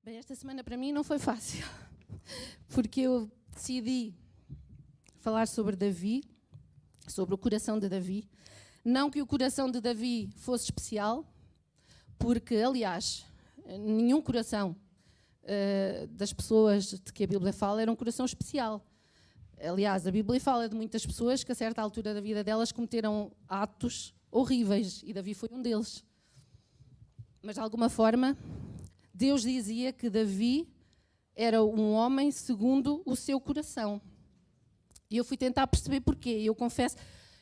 Bem, esta semana para mim não foi fácil, porque eu decidi falar sobre Davi, sobre o coração de Davi. Não que o coração de Davi fosse especial, porque, aliás, nenhum coração das pessoas de que a Bíblia fala era um coração especial. Aliás, a Bíblia fala de muitas pessoas que a certa altura da vida delas cometeram atos horríveis, e Davi foi um deles. Mas, de alguma forma, Deus dizia que Davi era um homem segundo o seu coração. E eu fui tentar perceber porquê. Eu confesso,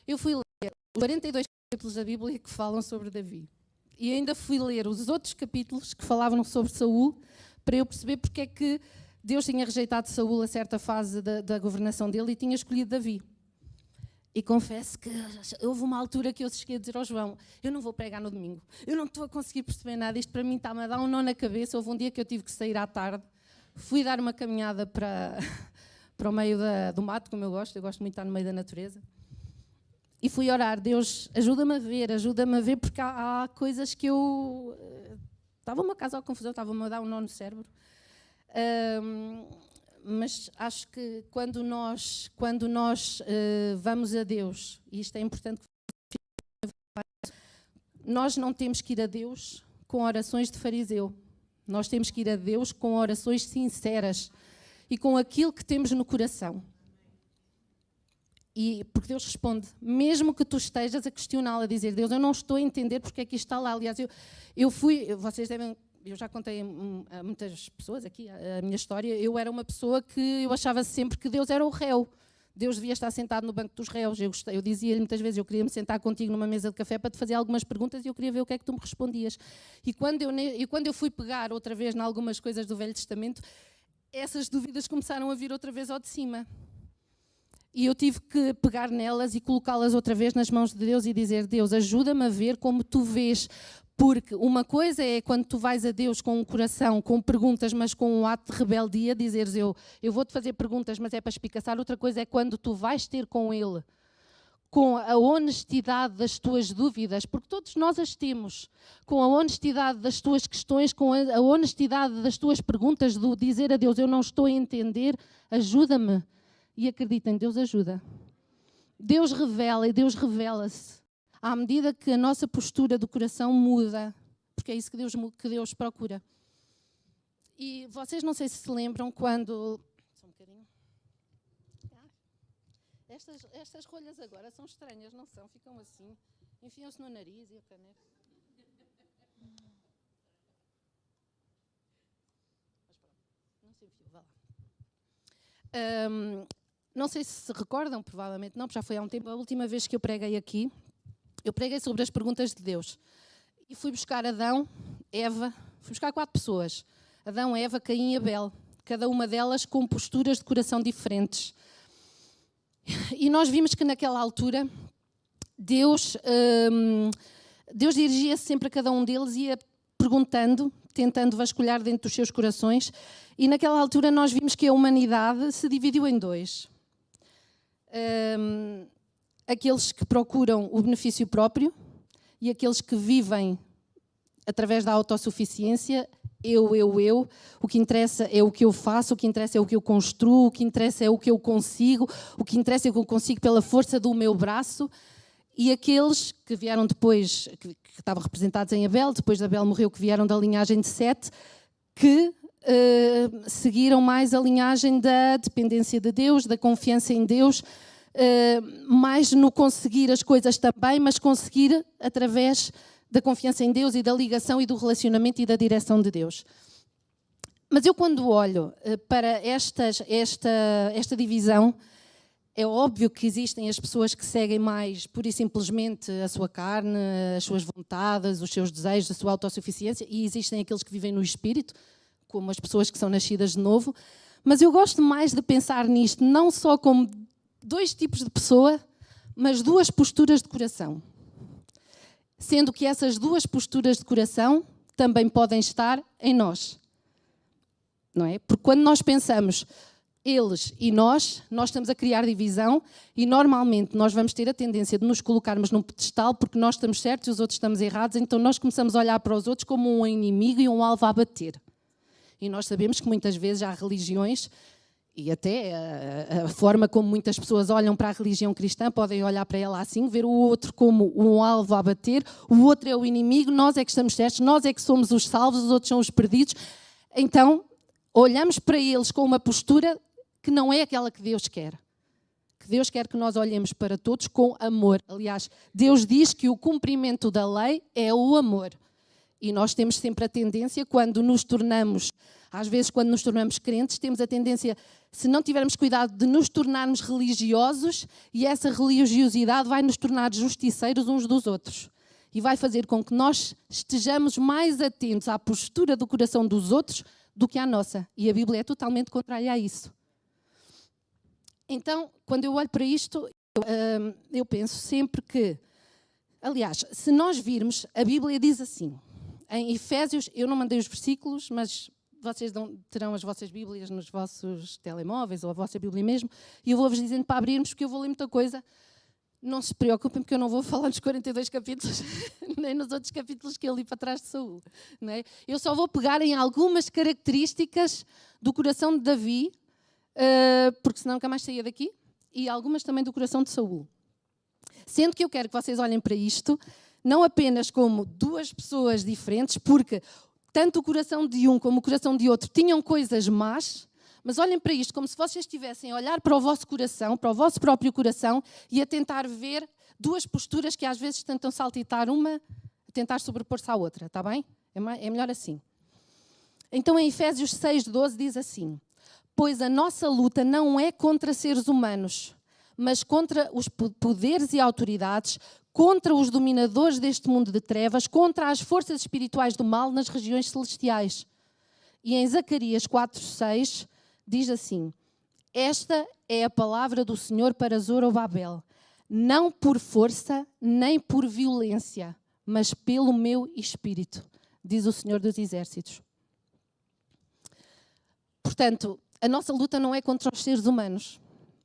eu fui ler os 42 capítulos da Bíblia que falam sobre Davi. E ainda fui ler os outros capítulos que falavam sobre Saul, para eu perceber porque é que Deus tinha rejeitado Saul a certa fase da governação dele e tinha escolhido Davi. E confesso que houve uma altura que eu cheguei a dizer ao João: eu não vou pregar no domingo, eu não estou a conseguir perceber nada, isto para mim está-me a dar um nó na cabeça. Houve um dia que eu tive que sair à tarde, fui dar uma caminhada para o meio do mato, como eu gosto muito de estar no meio da natureza, e fui orar: Deus, ajuda-me a ver, porque há coisas que eu... Estava-me a causar confusão, estava-me a dar um nó no cérebro. Mas acho que quando nós vamos a Deus, e isto é importante, nós não temos que ir a Deus com orações de fariseu. Nós temos que ir a Deus com orações sinceras e com aquilo que temos no coração. E porque Deus responde, mesmo que tu estejas a questioná-lo, a dizer: Deus, eu não estou a entender porque é que isto está lá. Aliás, eu já contei a muitas pessoas aqui a minha história. Eu era uma pessoa que eu achava sempre que Deus era o réu. Deus devia estar sentado no banco dos réus. Eu dizia-lhe muitas vezes: eu queria me sentar contigo numa mesa de café para te fazer algumas perguntas e eu queria ver o que é que tu me respondias. E quando eu fui pegar outra vez em algumas coisas do Velho Testamento, essas dúvidas começaram a vir outra vez ao de cima. E eu tive que pegar nelas e colocá-las outra vez nas mãos de Deus e dizer: Deus, ajuda-me a ver como tu vês. Porque uma coisa é quando tu vais a Deus com um coração, com perguntas, mas com um ato de rebeldia, dizeres: eu vou-te fazer perguntas, mas é para espicaçar. Outra coisa é quando tu vais ter com Ele, com a honestidade das tuas dúvidas, porque todos nós as temos, com a honestidade das tuas questões, com a honestidade das tuas perguntas, do dizer a Deus: eu não estou a entender, ajuda-me. E acreditem, Deus ajuda. Deus revela e Deus revela-se à medida que a nossa postura do coração muda, porque é isso que Deus procura. E vocês não sei se se lembram quando... Só um bocadinho. Estas rolhas agora são estranhas, não são? Ficam assim, enfiam-se no nariz e a caneca. Mas pronto, não se enfiou, vá lá. Não sei se recordam, provavelmente não, porque já foi há um tempo. A última vez que eu preguei aqui, eu preguei sobre as perguntas de Deus. E fui buscar Adão, Eva, fui buscar 4 pessoas. Adão, Eva, Caim e Abel. Cada uma delas com posturas de coração diferentes. E nós vimos que naquela altura, Deus dirigia-se sempre a cada um deles e ia perguntando, tentando vasculhar dentro dos seus corações. E naquela altura nós vimos que a humanidade se dividiu em 2. Aqueles que procuram o benefício próprio e aqueles que vivem através da autossuficiência. Eu. O que interessa é o que eu faço, o que interessa é o que eu construo, o que interessa é o que eu consigo, o que interessa é o que eu consigo pela força do meu braço. E aqueles que vieram depois, que estavam representados em Abel, depois de Abel morreu, que vieram da linhagem de Sete, que seguiram mais a linhagem da dependência de Deus, da confiança em Deus, mais no conseguir as coisas também, mas conseguir através da confiança em Deus e da ligação e do relacionamento e da direção de Deus. Mas eu, quando olho para esta divisão, é óbvio que existem as pessoas que seguem mais pura e simplesmente a sua carne, as suas vontades, os seus desejos, a sua autossuficiência, e existem aqueles que vivem no espírito, como as pessoas que são nascidas de novo. Mas eu gosto mais de pensar nisto não só como 2 tipos de pessoa, mas 2 posturas de coração. Sendo que essas 2 posturas de coração também podem estar em nós. Não é? Porque quando nós pensamos eles e nós estamos a criar divisão e normalmente nós vamos ter a tendência de nos colocarmos num pedestal porque nós estamos certos e os outros estamos errados, então nós começamos a olhar para os outros como um inimigo e um alvo a bater. E nós sabemos que muitas vezes há religiões, e até a forma como muitas pessoas olham para a religião cristã, podem olhar para ela assim, ver o outro como um alvo a bater, o outro é o inimigo, nós é que estamos certos, nós é que somos os salvos, os outros são os perdidos. Então, olhamos para eles com uma postura que não é aquela que Deus quer. Que Deus quer que nós olhemos para todos com amor. Aliás, Deus diz que o cumprimento da lei é o amor. E nós temos sempre a tendência, quando nos tornamos, às vezes quando nos tornamos crentes, temos a tendência, se não tivermos cuidado, de nos tornarmos religiosos, e essa religiosidade vai nos tornar justiceiros uns dos outros. E vai fazer com que nós estejamos mais atentos à postura do coração dos outros do que à nossa. E a Bíblia é totalmente contrária a isso. Então, quando eu olho para isto, eu penso sempre que, aliás, se nós virmos, a Bíblia diz assim, em Efésios, eu não mandei os versículos, mas vocês terão as vossas Bíblias nos vossos telemóveis ou a vossa Bíblia mesmo, e eu vou-vos dizendo para abrirmos, porque eu vou ler muita coisa. Não se preocupem, porque eu não vou falar nos 42 capítulos, nem nos outros capítulos que eu li para trás de Saul. Não é? Eu só vou pegar em algumas características do coração de Davi, porque senão nunca mais saía daqui, e algumas também do coração de Saul. Sendo que eu quero que vocês olhem para isto, não apenas como duas pessoas diferentes, porque tanto o coração de um como o coração de outro tinham coisas más, mas olhem para isto como se vocês estivessem a olhar para o vosso coração, para o vosso próprio coração, e a tentar ver duas posturas que às vezes tentam saltitar uma, a tentar sobrepor-se à outra, está bem? É melhor assim. Então em Efésios 6:12 diz assim: pois a nossa luta não é contra seres humanos, mas contra os poderes e autoridades, contra os dominadores deste mundo de trevas, contra as forças espirituais do mal nas regiões celestiais. E em Zacarias 4:6 diz assim: esta é a palavra do Senhor para Zorobabel, não por força nem por violência, mas pelo meu espírito, diz o Senhor dos Exércitos. Portanto, a nossa luta não é contra os seres humanos.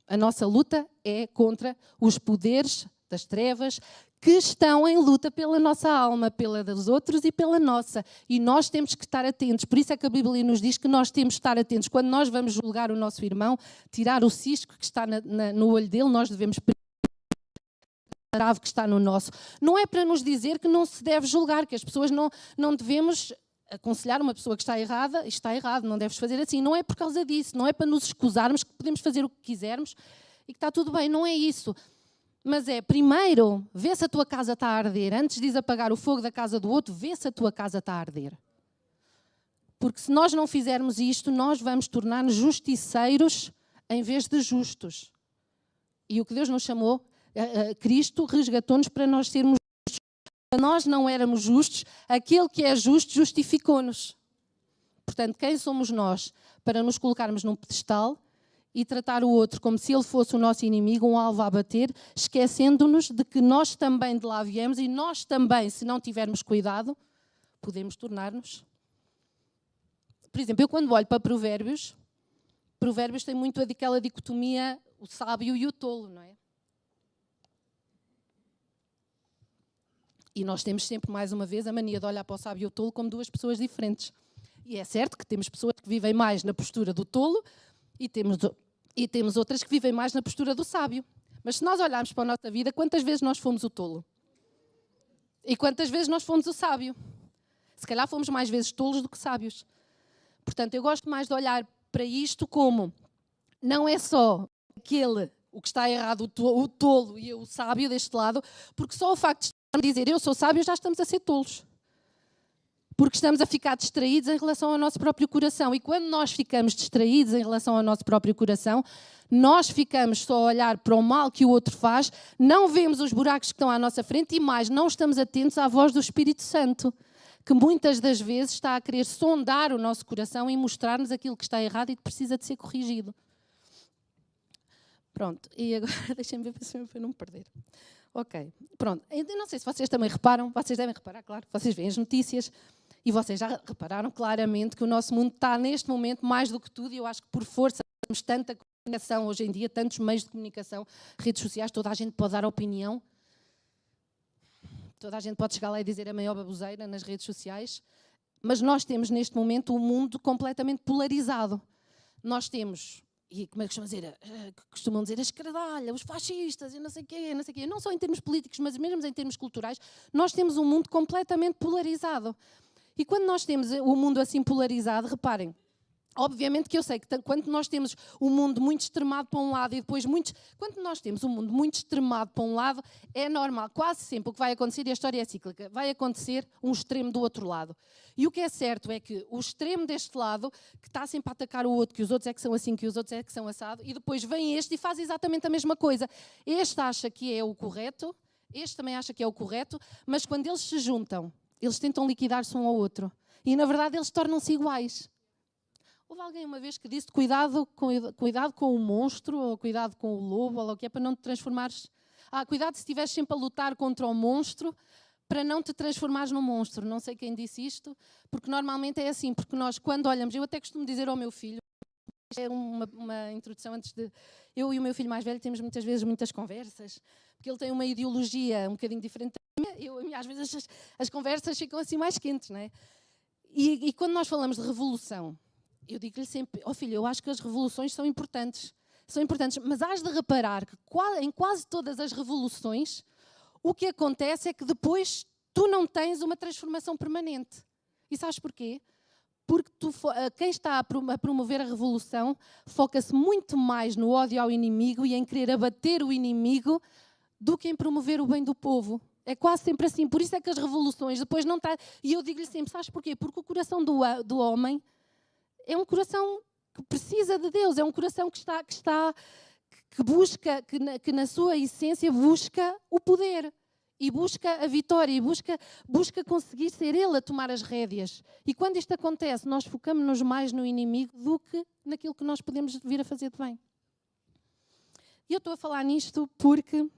A nossa luta é contra os poderes das trevas que estão em luta pela nossa alma, pela dos outros e pela nossa. E nós temos que estar atentos. Por isso é que a Bíblia nos diz que nós temos que estar atentos. Quando nós vamos julgar o nosso irmão, tirar o cisco que está no olho dele, nós devemos a trave que está no nosso. Não é para nos dizer que não se deve julgar, que as pessoas não devemos aconselhar uma pessoa que está errada, está errado, não deves fazer assim. Não é por causa disso, não é para nos excusarmos que podemos fazer o que quisermos e que está tudo bem, não é isso. Mas é, primeiro, vê se a tua casa está a arder. Antes de apagar o fogo da casa do outro, vê se a tua casa está a arder. Porque se nós não fizermos isto, nós vamos tornar-nos justiceiros em vez de justos. E o que Deus nos chamou, Cristo resgatou-nos para nós sermos justos. Nós não éramos justos, aquele que é justo justificou-nos. Portanto, quem somos nós para nos colocarmos num pedestal e tratar o outro como se ele fosse o nosso inimigo, um alvo a bater, esquecendo-nos de que nós também de lá viemos e nós também, se não tivermos cuidado, podemos tornar-nos. Por exemplo, eu quando olho para Provérbios tem muito aquela dicotomia, o sábio e o tolo, não é? E nós temos sempre, mais uma vez, a mania de olhar para o sábio e o tolo como duas pessoas diferentes. E é certo que temos pessoas que vivem mais na postura do tolo e temos outras que vivem mais na postura do sábio. Mas se nós olharmos para a nossa vida, quantas vezes nós fomos o tolo? E quantas vezes nós fomos o sábio? Se calhar fomos mais vezes tolos do que sábios. Portanto, eu gosto mais de olhar para isto como não é só o que está errado, o tolo e o sábio deste lado, porque só o facto de dizer eu sou sábio, já estamos a ser tolos. Porque estamos a ficar distraídos em relação ao nosso próprio coração. E quando nós ficamos distraídos em relação ao nosso próprio coração, nós ficamos só a olhar para o mal que o outro faz, não vemos os buracos que estão à nossa frente e mais, não estamos atentos à voz do Espírito Santo, que muitas das vezes está a querer sondar o nosso coração e mostrar-nos aquilo que está errado e que precisa de ser corrigido. Pronto, e agora deixem-me ver para não me perder. Ok, pronto. Eu não sei se vocês também reparam, vocês devem reparar, claro, vocês veem as notícias e vocês já repararam claramente que o nosso mundo está neste momento mais do que tudo e eu acho que por força temos tanta comunicação hoje em dia, tantos meios de comunicação, redes sociais, toda a gente pode dar opinião, toda a gente pode chegar lá e dizer a maior baboseira nas redes sociais, Mas nós temos neste momento um mundo completamente polarizado. Nós temos, e como é que costumam dizer, a esquerdalha, os fascistas e não sei o quê, não sei o quê. Não só em termos políticos, mas mesmo em termos culturais, nós temos um mundo completamente polarizado. E quando nós temos o mundo assim polarizado, reparem, obviamente que eu sei que quando nós temos um mundo muito extremado para um lado e depois quando nós temos um mundo muito extremado para um lado, é normal, quase sempre o que vai acontecer, e a história é cíclica, vai acontecer um extremo do outro lado. E o que é certo é que o extremo deste lado, que está sempre a atacar o outro, que os outros é que são assim, que os outros é que são assado, e depois vem este e faz exatamente a mesma coisa. Este acha que é o correto, este também acha que é o correto, mas quando eles se juntam, eles tentam liquidar-se um ao outro. E na verdade eles tornam-se iguais. Houve alguém uma vez que disse cuidado com o monstro, ou cuidado com o lobo, ou o que é, para não te transformares... cuidado se estiveres sempre a lutar contra o monstro, para não te transformares num monstro. Não sei quem disse isto, porque normalmente é assim, porque nós quando olhamos... Eu até costumo dizer ao meu filho, é uma introdução antes de... Eu e o meu filho mais velho temos muitas vezes muitas conversas, porque ele tem uma ideologia um bocadinho diferente da minha. Às vezes as conversas ficam assim mais quentes, não é? E quando nós falamos de revolução... Eu digo-lhe sempre, filho, eu acho que as revoluções são importantes, mas hás de reparar que em quase todas as revoluções, o que acontece é que depois tu não tens uma transformação permanente. E sabes porquê? Porque quem está a promover a revolução foca-se muito mais no ódio ao inimigo e em querer abater o inimigo do que em promover o bem do povo. É quase sempre assim, por isso é que as revoluções depois não estão... E eu digo-lhe sempre, sabes porquê? Porque o coração do homem é um coração que precisa de Deus, é um coração que busca, que na sua essência busca o poder e busca a vitória e busca conseguir ser ele a tomar as rédeas. E quando isto acontece, nós focamos-nos mais no inimigo do que naquilo que nós podemos vir a fazer de bem. E eu estou a falar nisto porque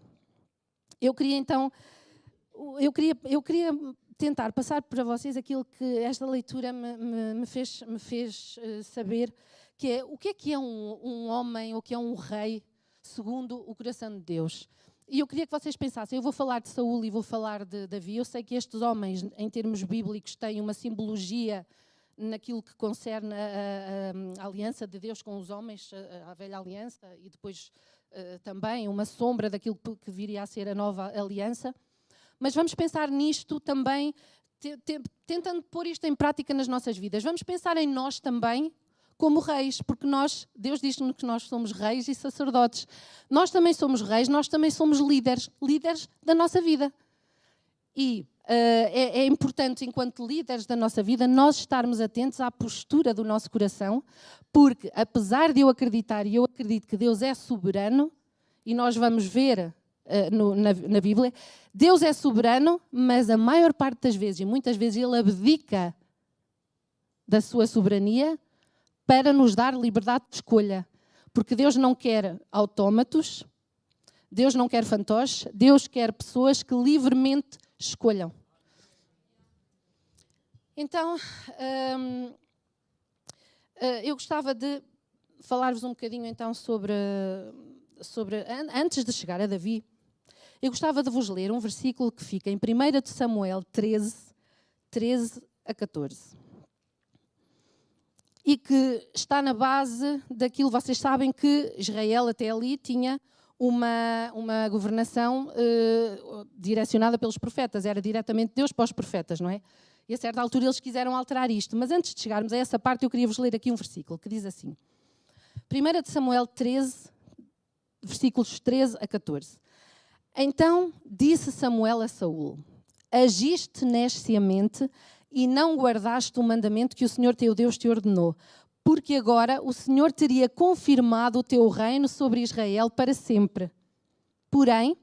eu queria tentar passar para vocês aquilo que esta leitura me fez saber, que é um homem ou que é um rei segundo o coração de Deus. E eu queria que vocês pensassem, eu vou falar de Saúl e vou falar de Davi. Eu sei que estes homens, em termos bíblicos, têm uma simbologia naquilo que concerne a aliança de Deus com os homens, a velha aliança, e depois também uma sombra daquilo que viria a ser a nova aliança. Mas vamos pensar nisto também, tentando pôr isto em prática nas nossas vidas. Vamos pensar em nós também como reis, porque Deus diz-nos que nós somos reis e sacerdotes. Nós também somos reis, nós também somos líderes da nossa vida. E é importante, enquanto líderes da nossa vida, nós estarmos atentos à postura do nosso coração, porque apesar de eu acreditar, e eu acredito que Deus é soberano, e nós vamos ver... Na Bíblia, Deus é soberano, mas a maior parte das vezes, e muitas vezes, Ele abdica da sua soberania para nos dar liberdade de escolha. Porque Deus não quer autómatos, Deus não quer fantoches, Deus quer pessoas que livremente escolham. Então, eu gostava de falar-vos um bocadinho então sobre antes de chegar a Davi. Eu gostava de vos ler um versículo que fica em 1 de Samuel 13 a 14. E que está na base daquilo, vocês sabem que Israel até ali tinha uma governação direcionada pelos profetas, era diretamente Deus para os profetas, não é? E a certa altura eles quiseram alterar isto, mas antes de chegarmos a essa parte eu queria vos ler aqui um versículo que diz assim, 1 de Samuel 13, versículos 13 a 14. Então disse Samuel a Saúl: agiste nesciamente e não guardaste o mandamento que o Senhor teu Deus te ordenou, porque agora o Senhor teria confirmado o teu reino sobre Israel para sempre. Porém,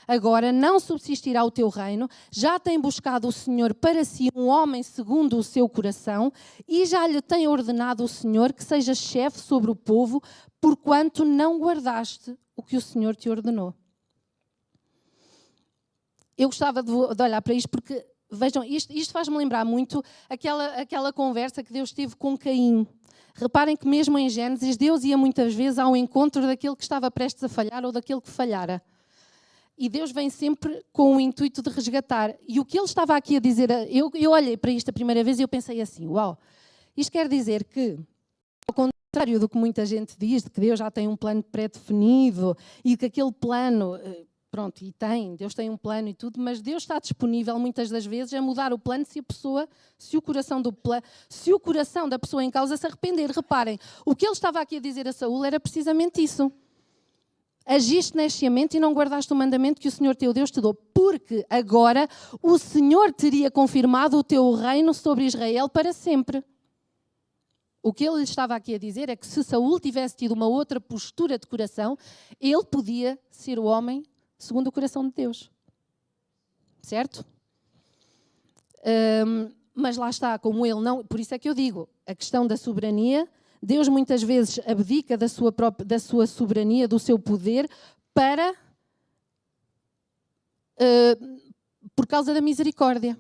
agora não subsistirá o teu reino, já tem buscado o Senhor para si um homem segundo o seu coração, e já lhe tem ordenado o Senhor que seja chefe sobre o povo, porquanto não guardaste o que o Senhor te ordenou. Eu gostava de olhar para isto porque, vejam, isto faz-me lembrar muito aquela conversa que Deus teve com Caim. Reparem que mesmo em Gênesis, Deus ia muitas vezes ao encontro daquele que estava prestes a falhar ou daquele que falhara. E Deus vem sempre com o intuito de resgatar. E o que ele estava aqui a dizer, eu olhei para isto a primeira vez e eu pensei assim, uau, isto quer dizer que, ao contrário do que muita gente diz, de que Deus já tem um plano pré-definido e que aquele plano, pronto, e Deus tem um plano e tudo, mas Deus está disponível muitas das vezes a mudar o plano se o coração da pessoa em causa se arrepender. Reparem, o que ele estava aqui a dizer a Saúl era precisamente isso. Agiste nesciamente e não guardaste o mandamento que o Senhor teu Deus te deu, porque agora o Senhor teria confirmado o teu reino sobre Israel para sempre. O que ele estava aqui a dizer é que se Saúl tivesse tido uma outra postura de coração, ele podia ser o homem segundo o coração de Deus. Certo? Mas lá está, como ele não... Por isso é que eu digo, a questão da soberania... Deus muitas vezes abdica da sua soberania, do seu poder, por causa da misericórdia.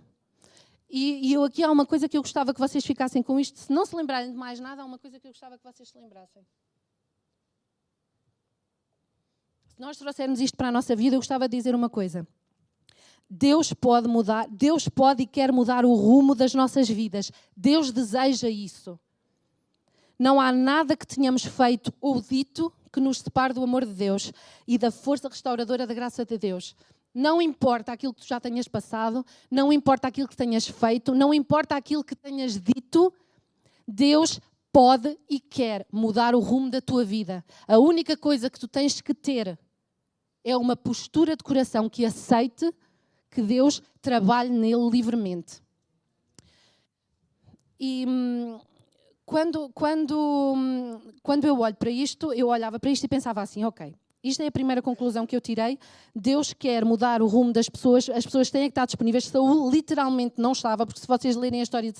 E eu aqui há uma coisa que eu gostava que vocês ficassem com isto. Se não se lembrarem de mais nada, há uma coisa que eu gostava que vocês se lembrassem. Se nós trouxermos isto para a nossa vida, eu gostava de dizer uma coisa. Deus pode mudar, Deus pode e quer mudar o rumo das nossas vidas. Deus deseja isso. Não há nada que tenhamos feito ou dito que nos separe do amor de Deus e da força restauradora da graça de Deus. Não importa aquilo que tu já tenhas passado, não importa aquilo que tenhas feito, não importa aquilo que tenhas dito, Deus pode e quer mudar o rumo da tua vida. A única coisa que tu tens que ter é uma postura de coração que aceite que Deus trabalhe nele livremente. E... Quando eu olho para isto, eu olhava para isto e pensava assim, ok, isto é a primeira conclusão que eu tirei, Deus quer mudar o rumo das pessoas, as pessoas têm que estar disponíveis. Saúl literalmente não estava, porque se vocês lerem a história de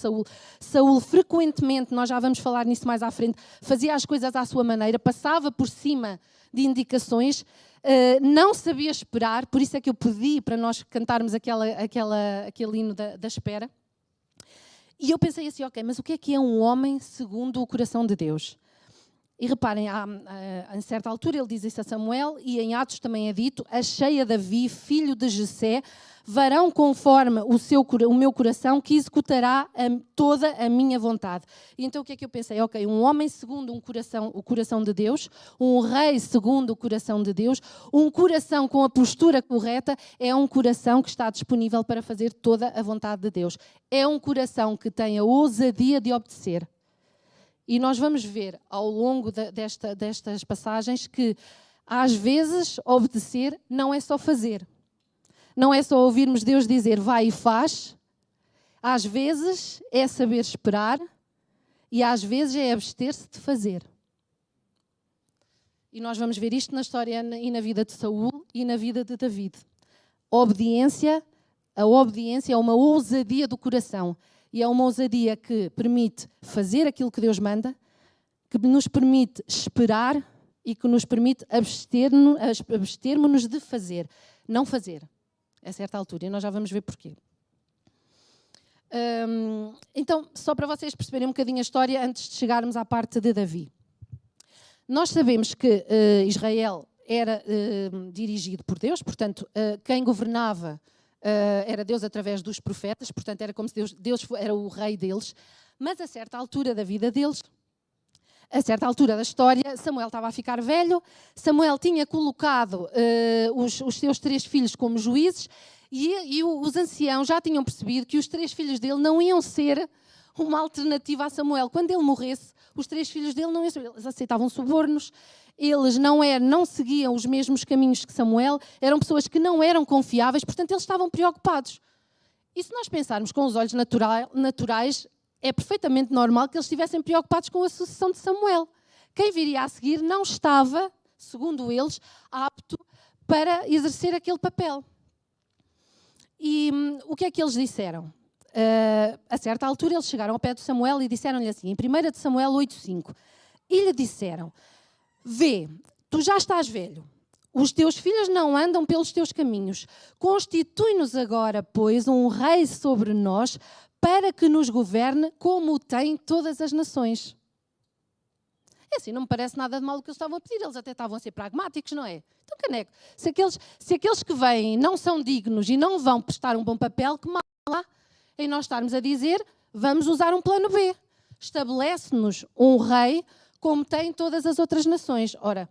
Saúl frequentemente, nós já vamos falar nisso mais à frente, fazia as coisas à sua maneira, passava por cima de indicações, não sabia esperar, por isso é que eu pedi para nós cantarmos aquele hino da espera. E eu pensei assim, ok, mas o que é um homem segundo o coração de Deus? E reparem, a certa altura ele diz isso a Samuel, e em Atos também é dito, achei a Davi, filho de Jessé, varão conforme o meu coração, que executará toda a minha vontade. E então o que é que eu pensei? Ok, um homem segundo o coração de Deus, um rei segundo o coração de Deus, um coração com a postura correta, é um coração que está disponível para fazer toda a vontade de Deus. É um coração que tem a ousadia de obedecer. E nós vamos ver ao longo destas passagens que, às vezes, obedecer não é só fazer. Não é só ouvirmos Deus dizer vai e faz. Às vezes é saber esperar e às vezes é abster-se de fazer. E nós vamos ver isto na história e na vida de Saúl e na vida de David. A obediência é uma ousadia do coração. E é uma ousadia que permite fazer aquilo que Deus manda, que nos permite esperar e que nos permite abstermos-nos de fazer. Não fazer, a certa altura. E nós já vamos ver porquê. Então, só para vocês perceberem um bocadinho a história, antes de chegarmos à parte de Davi. Nós sabemos que Israel era dirigido por Deus, portanto, quem governava era Deus através dos profetas, portanto era como se Deus era o rei deles, mas a certa altura da vida deles, a certa altura da história, Samuel estava a ficar velho, Samuel tinha colocado os seus 3 filhos como juízes e os anciãos já tinham percebido que os 3 filhos dele não iam ser uma alternativa a Samuel. Quando ele morresse, os 3 filhos dele não iam ser, eles aceitavam subornos, eles não seguiam os mesmos caminhos que Samuel, eram pessoas que não eram confiáveis, portanto eles estavam preocupados. E se nós pensarmos com os olhos naturais, é perfeitamente normal que eles estivessem preocupados com a sucessão de Samuel. Quem viria a seguir não estava, segundo eles, apto para exercer aquele papel. E o que é que eles disseram? A certa altura eles chegaram ao pé de Samuel e disseram-lhe assim, em 1 de Samuel 8,5, e lhe disseram: vê, tu já estás velho, os teus filhos não andam pelos teus caminhos, constitui-nos agora, pois, um rei sobre nós, para que nos governe como tem todas as nações. É assim, não me parece nada de mal o que eles estavam a pedir, eles até estavam a ser pragmáticos, não é? Então, caneco, se aqueles que vêm não são dignos e não vão prestar um bom papel, que mal lá em nós estarmos a dizer, vamos usar um plano B. Estabelece-nos um rei como tem todas as outras nações. Ora,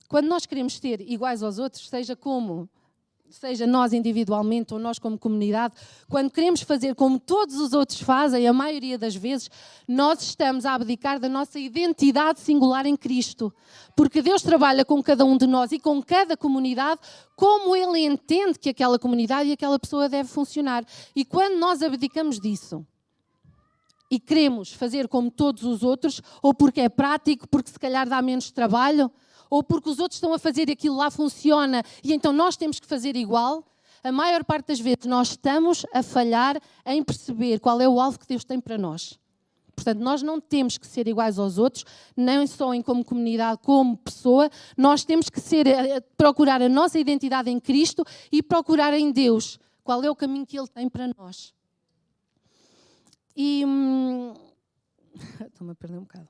quando nós queremos ser iguais aos outros, seja nós individualmente ou nós como comunidade, quando queremos fazer como todos os outros fazem, a maioria das vezes, nós estamos a abdicar da nossa identidade singular em Cristo. Porque Deus trabalha com cada um de nós e com cada comunidade como Ele entende que aquela comunidade e aquela pessoa deve funcionar. E quando nós abdicamos disso e queremos fazer como todos os outros, ou porque é prático, porque se calhar dá menos trabalho, ou porque os outros estão a fazer e aquilo lá funciona e então nós temos que fazer igual, a maior parte das vezes nós estamos a falhar em perceber qual é o alvo que Deus tem para nós. Portanto, nós não temos que ser iguais aos outros, nem só como comunidade, como pessoa. Nós temos que procurar a nossa identidade em Cristo e procurar em Deus qual é o caminho que Ele tem para nós. E... Estou-me a perder um bocado.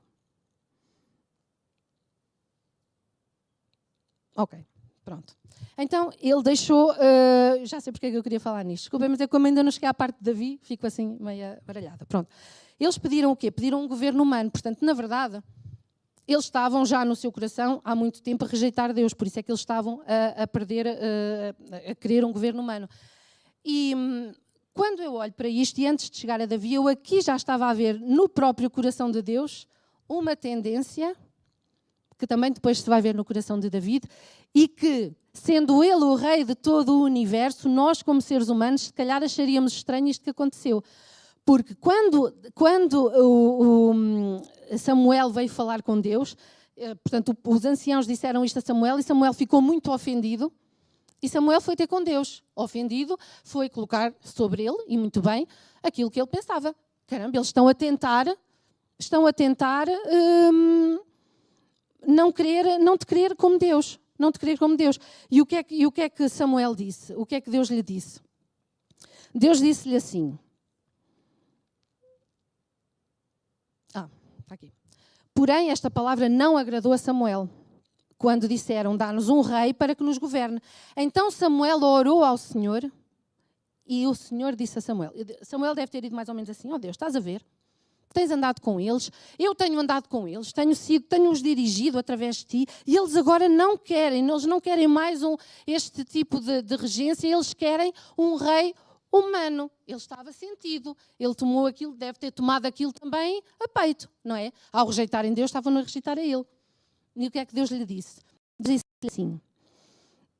Ok, pronto. Então, ele deixou... já sei porque é que eu queria falar nisto. Desculpem, mas é que como ainda não cheguei à parte de Davi, fico assim meio baralhada. Pronto. Eles pediram o quê? Pediram um governo humano. Portanto, na verdade, eles estavam já no seu coração há muito tempo a rejeitar Deus. Por isso é que eles estavam a querer um governo humano. E quando eu olho para isto, e antes de chegar a Davi, eu aqui já estava a ver no próprio coração de Deus uma tendência... que também depois se vai ver no coração de David, e que, sendo ele o rei de todo o universo, nós, como seres humanos, se calhar acharíamos estranho isto que aconteceu. Porque quando Samuel veio falar com Deus, portanto, os anciãos disseram isto a Samuel, e Samuel ficou muito ofendido, e Samuel foi ter com Deus. Ofendido, foi colocar sobre ele, e muito bem, aquilo que ele pensava. Caramba, eles estão a tentar não te querer como Deus. Não te querer como Deus. E o que é que Samuel disse? O que é que Deus lhe disse? Deus disse-lhe assim. Está aqui. Porém, esta palavra não agradou a Samuel, quando disseram, dá-nos um rei para que nos governe. Então Samuel orou ao Senhor, e o Senhor disse a Samuel. Samuel deve ter ido mais ou menos assim, Deus, estás a ver? Tens andado com eles, eu tenho andado com eles, tenho-os dirigido através de ti, e eles agora não querem mais este tipo de regência, eles querem um rei humano. Ele estava sentido, ele tomou aquilo, deve ter tomado aquilo também a peito, não é? Ao rejeitarem Deus, estavam a rejeitar a ele. E o que é que Deus lhe disse? Disse-lhe assim,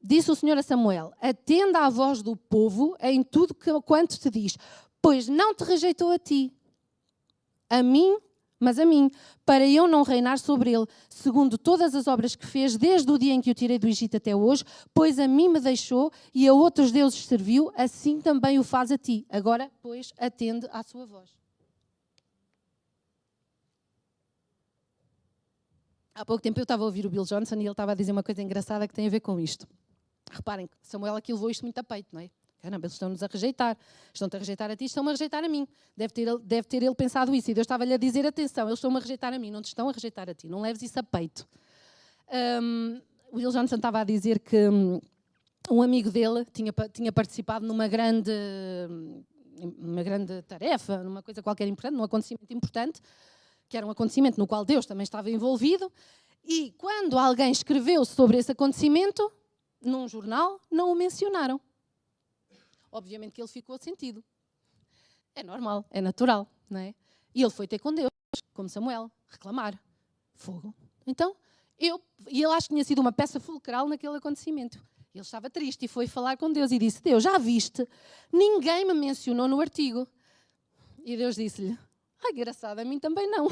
disse o Senhor a Samuel, atenda à voz do povo em tudo quanto te diz, pois não te rejeitou a ti, mas a mim, para eu não reinar sobre ele, segundo todas as obras que fez, desde o dia em que o tirei do Egito até hoje, pois a mim me deixou e a outros deuses serviu, assim também o faz a ti. Agora, pois, atende à sua voz. Há pouco tempo eu estava a ouvir o Bill Johnson e ele estava a dizer uma coisa engraçada que tem a ver com isto. Reparem, Samuel aqui levou isto muito a peito, não é? Caramba, eles estão-nos a rejeitar. Estão-te a rejeitar a ti, estão-me a rejeitar a mim. Deve ter ele pensado isso. E Deus estava-lhe a dizer, atenção, eles estão-me a rejeitar a mim, não te estão a rejeitar a ti. Não leves isso a peito. O Will Johnson estava a dizer que um amigo dele tinha participado numa grande tarefa, numa coisa qualquer importante, num acontecimento importante, que era um acontecimento no qual Deus também estava envolvido. E quando alguém escreveu sobre esse acontecimento, num jornal, não o mencionaram. Obviamente que ele ficou sentido. É normal, é natural, não é? E ele foi ter com Deus, como Samuel, reclamar. Fogo. Então, e ele acho que tinha sido uma peça fulcral naquele acontecimento. Ele estava triste e foi falar com Deus e disse, Deus, já viste? Ninguém me mencionou no artigo. E Deus disse-lhe, engraçado, a mim também não.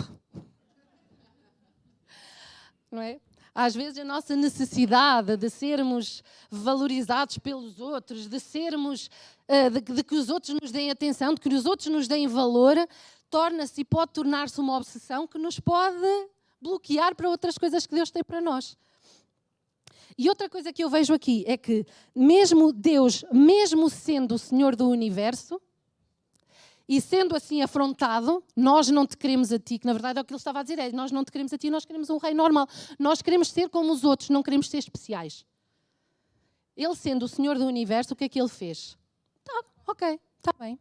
Não é? Às vezes a nossa necessidade de sermos valorizados pelos outros, de sermos, de que os outros nos deem atenção, de que os outros nos deem valor, torna-se e pode tornar-se uma obsessão que nos pode bloquear para outras coisas que Deus tem para nós. E outra coisa que eu vejo aqui é que mesmo Deus, mesmo sendo o Senhor do universo, E sendo assim afrontado, nós não te queremos a ti, que na verdade é o que ele estava a dizer, nós não te queremos a ti, nós queremos um rei normal. Nós queremos ser como os outros, não queremos ser especiais. Ele sendo o Senhor do Universo, o que é que ele fez? Tá, ok, está bem.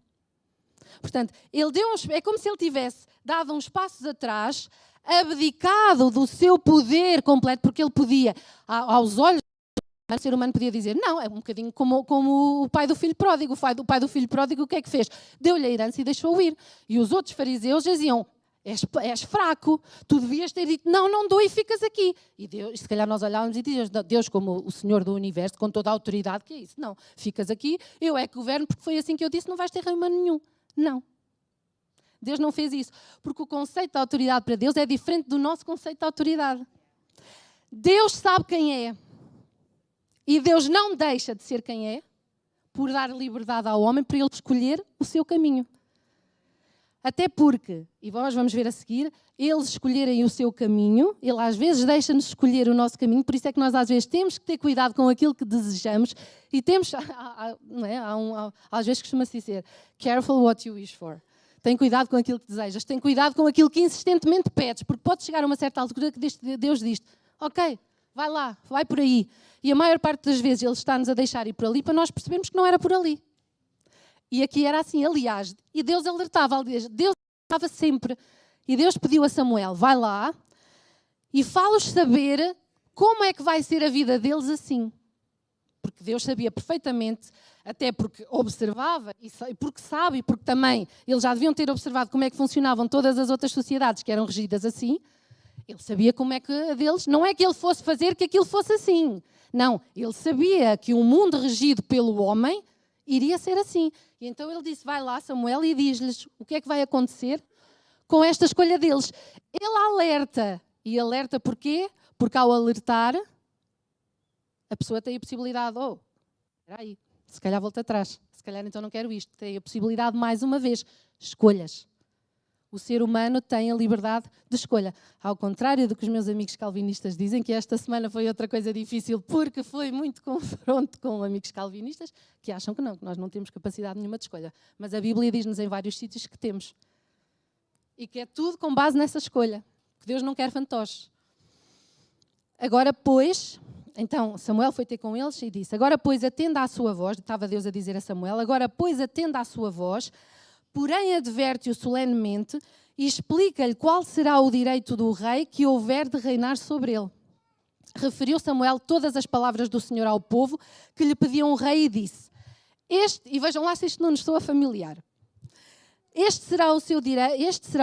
Portanto, ele é como se ele tivesse dado uns passos atrás, abdicado do seu poder completo, porque ele podia, aos olhos o ser humano podia dizer, não, é um bocadinho como o pai do filho pródigo. O pai do filho pródigo o que é que fez? Deu-lhe a herança e deixou-o ir. E os outros fariseus diziam, és fraco, tu devias ter dito, não dou e ficas aqui. E Deus, se calhar nós olhávamos e dizíamos, Deus como o Senhor do Universo, com toda a autoridade, que é isso? Não, ficas aqui, eu é que governo, porque foi assim que eu disse, não vais ter rei humano nenhum. Não. Deus não fez isso, porque o conceito de autoridade para Deus é diferente do nosso conceito de autoridade. Deus sabe quem é. E Deus não deixa de ser quem é por dar liberdade ao homem para ele escolher o seu caminho. Até porque, e nós vamos ver a seguir, eles escolherem o seu caminho, ele às vezes deixa-nos escolher o nosso caminho, por isso é que nós às vezes temos que ter cuidado com aquilo que desejamos e temos, não é? Às vezes costuma-se dizer, careful what you wish for. Tem cuidado com aquilo que desejas, tem cuidado com aquilo que insistentemente pedes, porque pode chegar a uma certa altura que Deus diz, ok, vai lá, vai por aí. E a maior parte das vezes Ele está-nos a deixar ir por ali para nós percebermos que não era por ali. E aqui era assim, aliás. E Deus alertava, Deus alertava sempre. E Deus pediu a Samuel, vai lá e fala-os saber como é que vai ser a vida deles assim. Porque Deus sabia perfeitamente, até porque observava, e porque sabe, e porque também eles já deviam ter observado como é que funcionavam todas as outras sociedades que eram regidas assim. Ele sabia como é que a deles, não é que ele fosse fazer que aquilo fosse assim. Não, ele sabia que um mundo regido pelo homem iria ser assim. E então ele disse, vai lá Samuel e diz-lhes o que é que vai acontecer com esta escolha deles. Ele alerta. E alerta porquê? Porque ao alertar, a pessoa tem a possibilidade, espera aí, se calhar volta atrás. Se calhar então não quero isto. Tem a possibilidade, mais uma vez, escolhas. O ser humano tem a liberdade de escolha. Ao contrário do que os meus amigos calvinistas dizem, que esta semana foi outra coisa difícil, porque foi muito confronto com amigos calvinistas, que acham que nós não temos capacidade nenhuma de escolha. Mas a Bíblia diz-nos em vários sítios que temos. E que é tudo com base nessa escolha. Que Deus não quer fantoches. Agora, pois, então Samuel foi ter com eles e disse, agora, pois, atenda à sua voz, estava Deus a dizer a Samuel, agora, pois, atenda à sua voz, porém adverte-o solenemente e explica-lhe qual será o direito do rei que houver de reinar sobre ele. Referiu Samuel todas as palavras do Senhor ao povo que lhe pediam um rei e disse, e vejam lá se isto não nos soa familiar, este será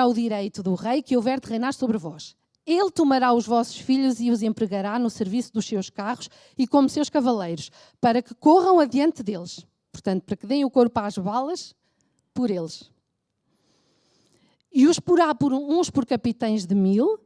o direito do rei que houver de reinar sobre vós. Ele tomará os vossos filhos e os empregará no serviço dos seus carros e como seus cavaleiros, para que corram adiante deles. Portanto, para que deem o corpo às balas, por eles. E os porá uns por capitães de 1000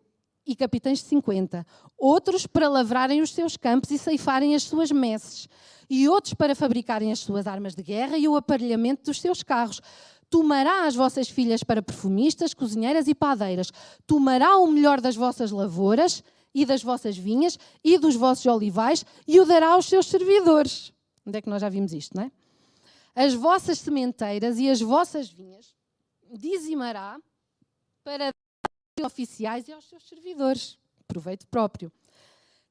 e capitães de 50, outros para lavrarem os seus campos e ceifarem as suas messes, e outros para fabricarem as suas armas de guerra e o aparelhamento dos seus carros. Tomará as vossas filhas para perfumistas, cozinheiras e padeiras. Tomará o melhor das vossas lavouras e das vossas vinhas e dos vossos olivais e o dará aos seus servidores. Onde é que nós já vimos isto, não é? As vossas sementeiras e as vossas vinhas dizimará para dar aos oficiais e aos seus servidores. Proveito próprio.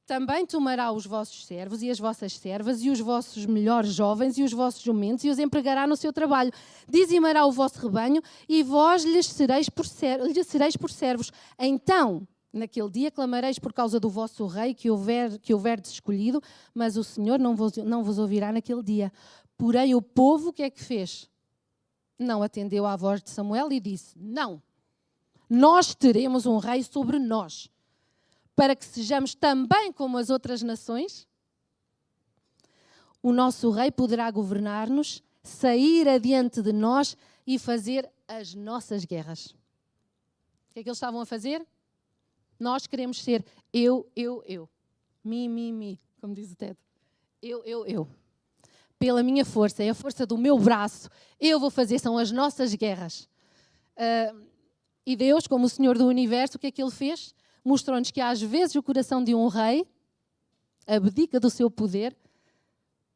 Também tomará os vossos servos e as vossas servas e os vossos melhores jovens e os vossos jumentos e os empregará no seu trabalho. Dizimará o vosso rebanho e vós lhes sereis por servos. Então, naquele dia clamareis por causa do vosso rei que houverdes escolhido, mas o Senhor não vos ouvirá naquele dia. Porém, o povo, o que é que fez? Não atendeu à voz de Samuel e disse, não, nós teremos um rei sobre nós, para que sejamos também como as outras nações. O nosso rei poderá governar-nos, sair adiante de nós e fazer as nossas guerras. O que é que eles estavam a fazer? Nós queremos ser eu. Me, como diz o Ted. Eu. Pela minha força, é a força do meu braço, eu vou fazer, são as nossas guerras. E Deus, como o Senhor do Universo, o que é que Ele fez? Mostrou-nos que às vezes o coração de um rei abdica do seu poder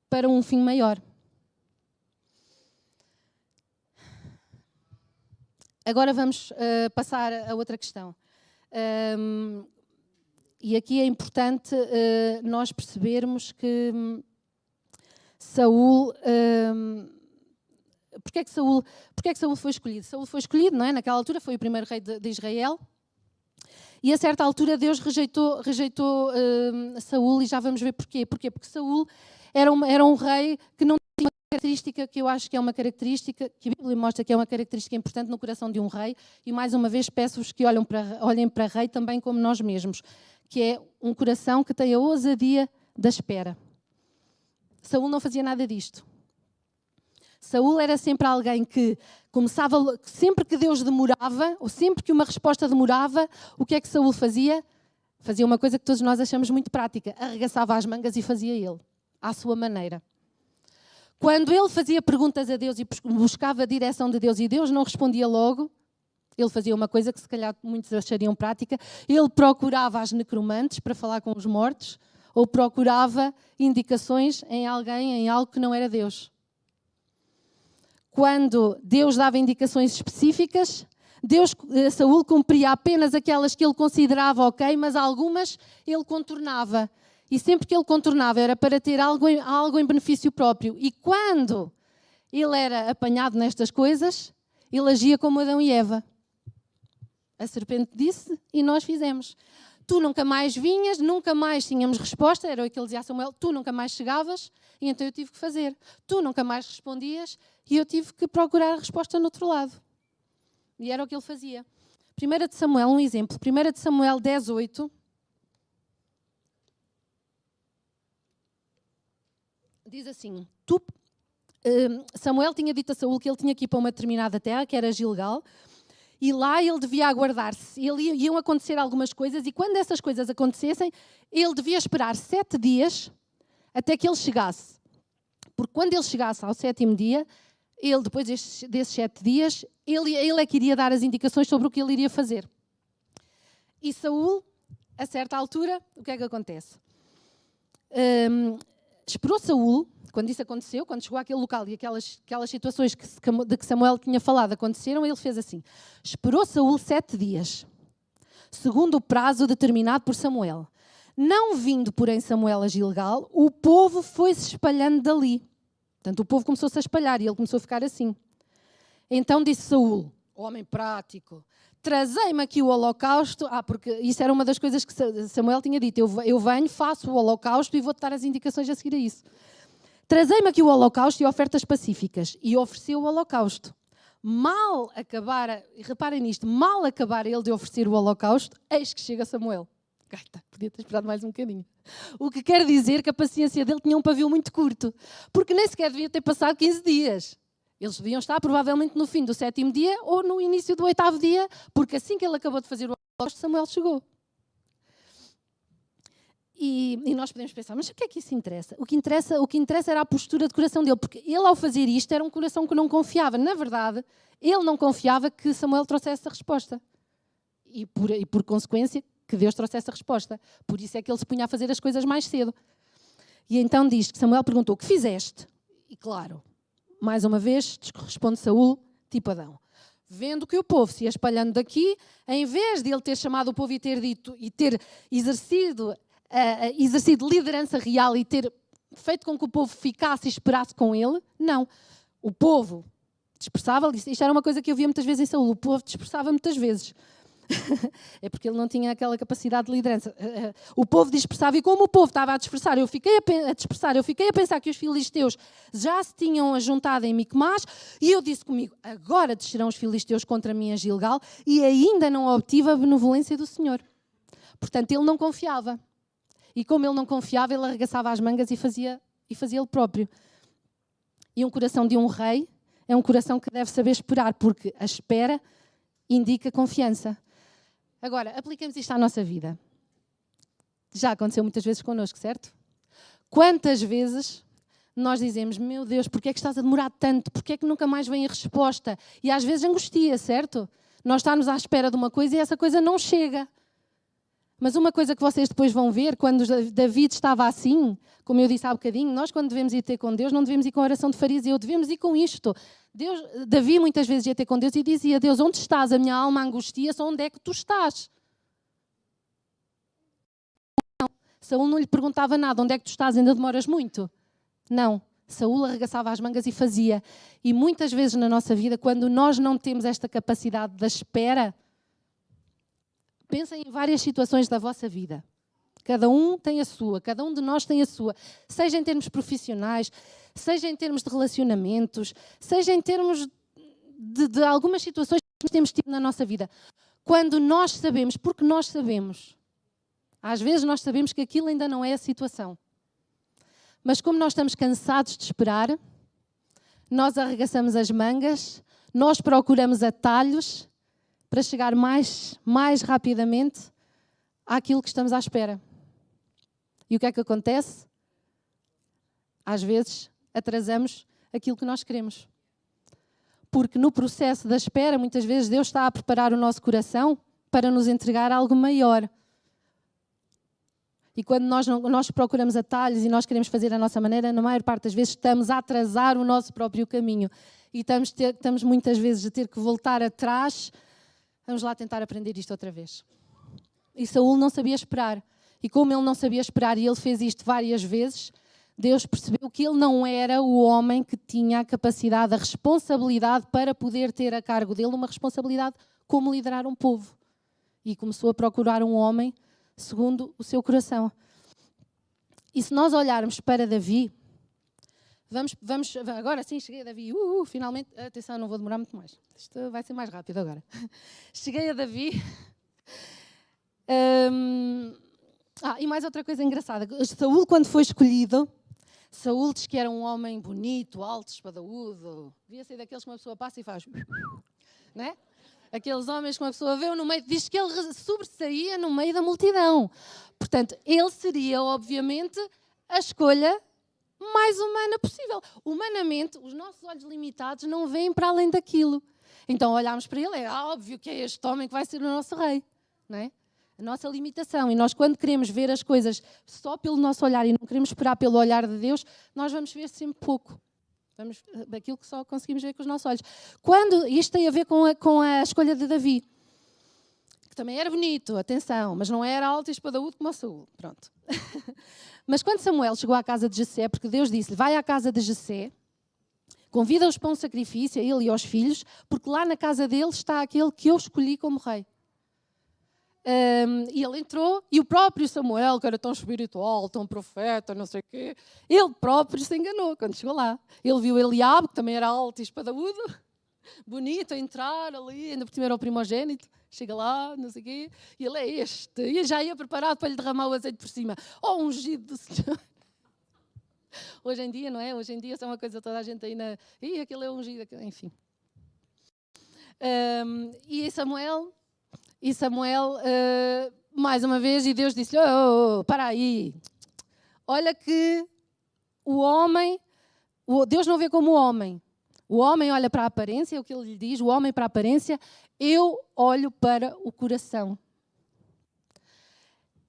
para um fim maior. Agora vamos passar a outra questão. E aqui é importante nós percebermos que Saul... Porquê é que Saul foi escolhido? Saul foi escolhido, não é? Naquela altura foi o primeiro rei de Israel. E a certa altura Deus rejeitou Saul, e já vamos ver porquê. Porquê? Porque Saul era um rei que não tinha uma característica que eu acho que é uma característica, que a Bíblia mostra que é uma característica importante no coração de um rei, e mais uma vez peço-vos que olhem para rei também como nós mesmos, que é um coração que tem a ousadia da espera. Saul não fazia nada disto. Saul era sempre alguém que começava, sempre que Deus demorava, ou sempre que uma resposta demorava, o que é que Saul fazia? Fazia uma coisa que todos nós achamos muito prática, arregaçava as mangas e fazia ele, à sua maneira. Quando ele fazia perguntas a Deus e buscava a direção de Deus e Deus não respondia logo, ele fazia uma coisa que se calhar muitos achariam prática, ele procurava as necromantes para falar com os mortos, ou procurava indicações em alguém, em algo que não era Deus. Quando Deus dava indicações específicas, Saul cumpria apenas aquelas que ele considerava ok, mas algumas ele contornava. E sempre que ele contornava era para ter algo em benefício próprio. E quando ele era apanhado nestas coisas, ele agia como Adão e Eva. A serpente disse e nós fizemos. Tu nunca mais vinhas, nunca mais tínhamos resposta, era o que ele dizia a Samuel, tu nunca mais chegavas, e então eu tive que fazer. Tu nunca mais respondias, e eu tive que procurar a resposta no outro lado. E era o que ele fazia. 1 de Samuel, um exemplo, 1 de Samuel 10:8, diz assim, Samuel tinha dito a Saul que ele tinha que ir para uma determinada terra, que era Gilgal, e lá ele devia aguardar-se. Iam acontecer algumas coisas, e quando essas coisas acontecessem, ele devia esperar 7 dias até que ele chegasse. Porque quando ele chegasse ao 7º dia, ele, depois desses 7 dias, ele é que iria dar as indicações sobre o que ele iria fazer. E Saul, a certa altura, o que é que acontece? Esperou Saul, quando isso aconteceu, quando chegou àquele local e aquelas situações de que Samuel tinha falado aconteceram, ele fez assim. Esperou Saul 7 dias, segundo o prazo determinado por Samuel. Não vindo, porém, Samuel a Gilgal, o povo foi-se espalhando dali. Portanto, o povo começou-se a espalhar e ele começou a ficar assim. Então disse Saul, homem prático, trazei-me aqui o holocausto. Porque isso era uma das coisas que Samuel tinha dito. Eu venho, faço o holocausto e vou-te dar as indicações a seguir a isso. Trazei-me aqui o holocausto e ofertas pacíficas. E ofereceu o holocausto. Mal acabar, e reparem nisto, mal acabar ele de oferecer o holocausto, eis que chega Samuel. Gaita, podia ter esperado mais um bocadinho. O que quer dizer que a paciência dele tinha um pavio muito curto. Porque nem sequer devia ter passado 15 dias. Eles deviam estar provavelmente no fim do 7º dia ou no início do 8º dia, porque assim que ele acabou de fazer o holocausto, Samuel chegou. E nós podemos pensar, mas o que é que isso interessa? O que interessa era a postura de coração dele, porque ele, ao fazer isto, era um coração que não confiava. Na verdade, ele não confiava que Samuel trouxesse a resposta. E por consequência, que Deus trouxesse a resposta. Por isso é que ele se punha a fazer as coisas mais cedo. E então diz que Samuel perguntou, o que fizeste? E claro, mais uma vez, responde Saul, tipo Adão. Vendo que o povo se ia espalhando daqui, em vez de ele ter chamado o povo e ter dito, e ter exercido liderança real e ter feito com que o povo ficasse e esperasse com ele, não. O povo dispersava, isto era uma coisa que eu via muitas vezes em Saul, o povo dispersava muitas vezes. É porque ele não tinha aquela capacidade de liderança. O povo dispersava, e como o povo estava a dispersar, eu fiquei a pensar que os filisteus já se tinham ajuntado em Micmas, e eu disse comigo, agora descerão os filisteus contra mim a Gilgal, e ainda não obtive a benevolência do Senhor. Portanto, ele não confiava. E como ele não confiava, ele arregaçava as mangas e fazia ele próprio. E um coração de um rei é um coração que deve saber esperar, porque a espera indica confiança. Agora, apliquemos isto à nossa vida. Já aconteceu muitas vezes connosco, certo? Quantas vezes nós dizemos, meu Deus, porquê é que estás a demorar tanto? Porquê é que nunca mais vem a resposta? E às vezes angustia, certo? Nós estamos à espera de uma coisa e essa coisa não chega. Mas uma coisa que vocês depois vão ver, quando David estava assim, como eu disse há bocadinho, nós quando devemos ir ter com Deus, não devemos ir com a oração de fariseu, devemos ir com isto. Davi muitas vezes ia ter com Deus e dizia: Deus, onde estás? A minha alma angustia-se, onde é que tu estás? Não. Saúl não lhe perguntava nada: onde é que tu estás? Ainda demoras muito? Não. Saúl arregaçava as mangas e fazia. E muitas vezes na nossa vida, quando nós não temos esta capacidade da espera, pensem em várias situações da vossa vida. Cada um tem a sua, cada um de nós tem a sua. Seja em termos profissionais, seja em termos de relacionamentos, seja em termos de algumas situações que nós temos tido na nossa vida. Quando nós sabemos, porque nós sabemos, às vezes nós sabemos que aquilo ainda não é a situação. Mas como nós estamos cansados de esperar, nós arregaçamos as mangas, nós procuramos atalhos para chegar mais rapidamente àquilo que estamos à espera. E o que é que acontece? Às vezes atrasamos aquilo que nós queremos. Porque no processo da espera, muitas vezes Deus está a preparar o nosso coração para nos entregar algo maior. E quando nós procuramos atalhos e nós queremos fazer a nossa maneira, na maior parte das vezes estamos a atrasar o nosso próprio caminho. E estamos muitas vezes a ter que voltar atrás. Vamos lá tentar aprender isto outra vez. E Saúl não sabia esperar. E como ele não sabia esperar e ele fez isto várias vezes, Deus percebeu que ele não era o homem que tinha a capacidade, a responsabilidade para poder ter a cargo dele uma responsabilidade como liderar um povo. E começou a procurar um homem segundo o seu coração. E se nós olharmos para Davi, vamos agora sim, cheguei a Davi. Finalmente, atenção, não vou demorar muito mais. Isto vai ser mais rápido agora. Cheguei a Davi. E mais outra coisa engraçada. Saúl, quando foi escolhido, Saúl diz que era um homem bonito, alto, espadaúdo. Devia ser daqueles que uma pessoa passa e faz... Não é? Aqueles homens que uma pessoa vê no meio... Diz que ele sobressaía no meio da multidão. Portanto, ele seria, obviamente, a escolha mais humana possível. Humanamente, os nossos olhos limitados não veem para além daquilo. Então, olhamos para ele, é óbvio que é este homem que vai ser o nosso rei. Não é? A nossa limitação. E nós, quando queremos ver as coisas só pelo nosso olhar e não queremos esperar pelo olhar de Deus, nós vamos ver sempre pouco. Vamos aquilo que só conseguimos ver com os nossos olhos. Isto tem a ver com a escolha de Davi, que também era bonito, atenção, mas não era alto e espadaúdo como o Saúl. Pronto. Mas quando Samuel chegou à casa de Jessé, porque Deus disse-lhe, vai à casa de Jessé, convida-os para um sacrifício, a ele e aos filhos, porque lá na casa dele está aquele que eu escolhi como rei. E ele entrou, e o próprio Samuel, que era tão espiritual, tão profeta, não sei o quê, ele próprio se enganou quando chegou lá. Ele viu Eliabe, que também era alto e espadaúdo, bonito, a entrar ali, ainda por cima era o primogênito, chega lá, não sei o quê, e ele é este, e já ia preparado para lhe derramar o azeite por cima. Oh, ungido do Senhor! Hoje em dia, não é? Hoje em dia, isso é uma coisa toda a gente aí na... Ih, aquele é ungido, enfim. E Samuel, mais uma vez, e Deus disse-lhe, para aí, olha que Deus não vê como o homem olha para a aparência, é o que ele lhe diz, o homem para a aparência, eu olho para o coração.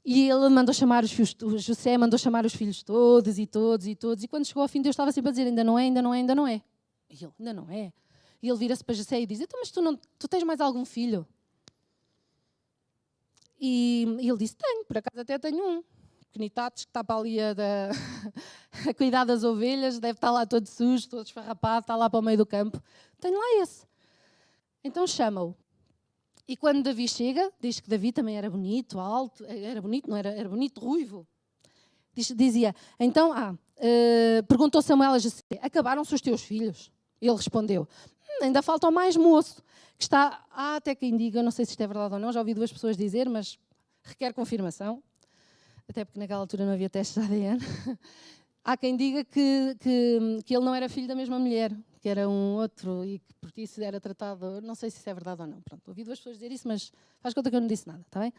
E ele mandou chamar os filhos, José mandou chamar os filhos todos, e quando chegou ao fim, Deus estava sempre a dizer, ainda não é. E ele, ainda não é. E ele vira-se para Jessé e diz, então, mas tu tens mais algum filho? E ele disse, tenho, por acaso até tenho um. Pequenitates, que está para ali a cuidar das ovelhas, deve estar lá todo sujo, todo esfarrapado, está lá para o meio do campo. Tenho lá esse. Então chama-o. E quando Davi chega, diz que Davi também era bonito, alto, era bonito, não era? Era bonito, ruivo. Dizia, então, perguntou Samuel a Jessé, acabaram-se os teus filhos? Ele respondeu, ainda falta o mais moço, que está, até quem diga, não sei se isto é verdade ou não, já ouvi duas pessoas dizer, mas requer confirmação, até porque naquela altura não havia testes de ADN. Há quem diga que ele não era filho da mesma mulher, que era um outro e que por isso era tratado, não sei se isso é verdade ou não. Pronto, ouvi duas pessoas dizer isso, mas faz conta que eu não disse nada, está bem?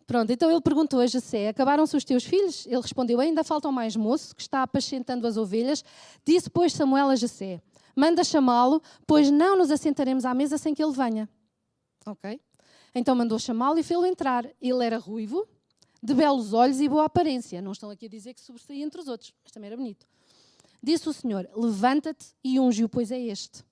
Pronto, então ele perguntou a Jessé, acabaram-se os teus filhos? Ele respondeu, ainda falta o mais moço, que está apacentando as ovelhas. Disse, pois, Samuel a Jessé, manda chamá-lo, pois não nos assentaremos à mesa sem que ele venha. Ok? Então mandou chamá-lo e fê-lo entrar. Ele era ruivo, de belos olhos e boa aparência. Não estão aqui a dizer que sobressaía entre os outros, mas também era bonito. Disse o Senhor, levanta-te e unge-o, pois é este.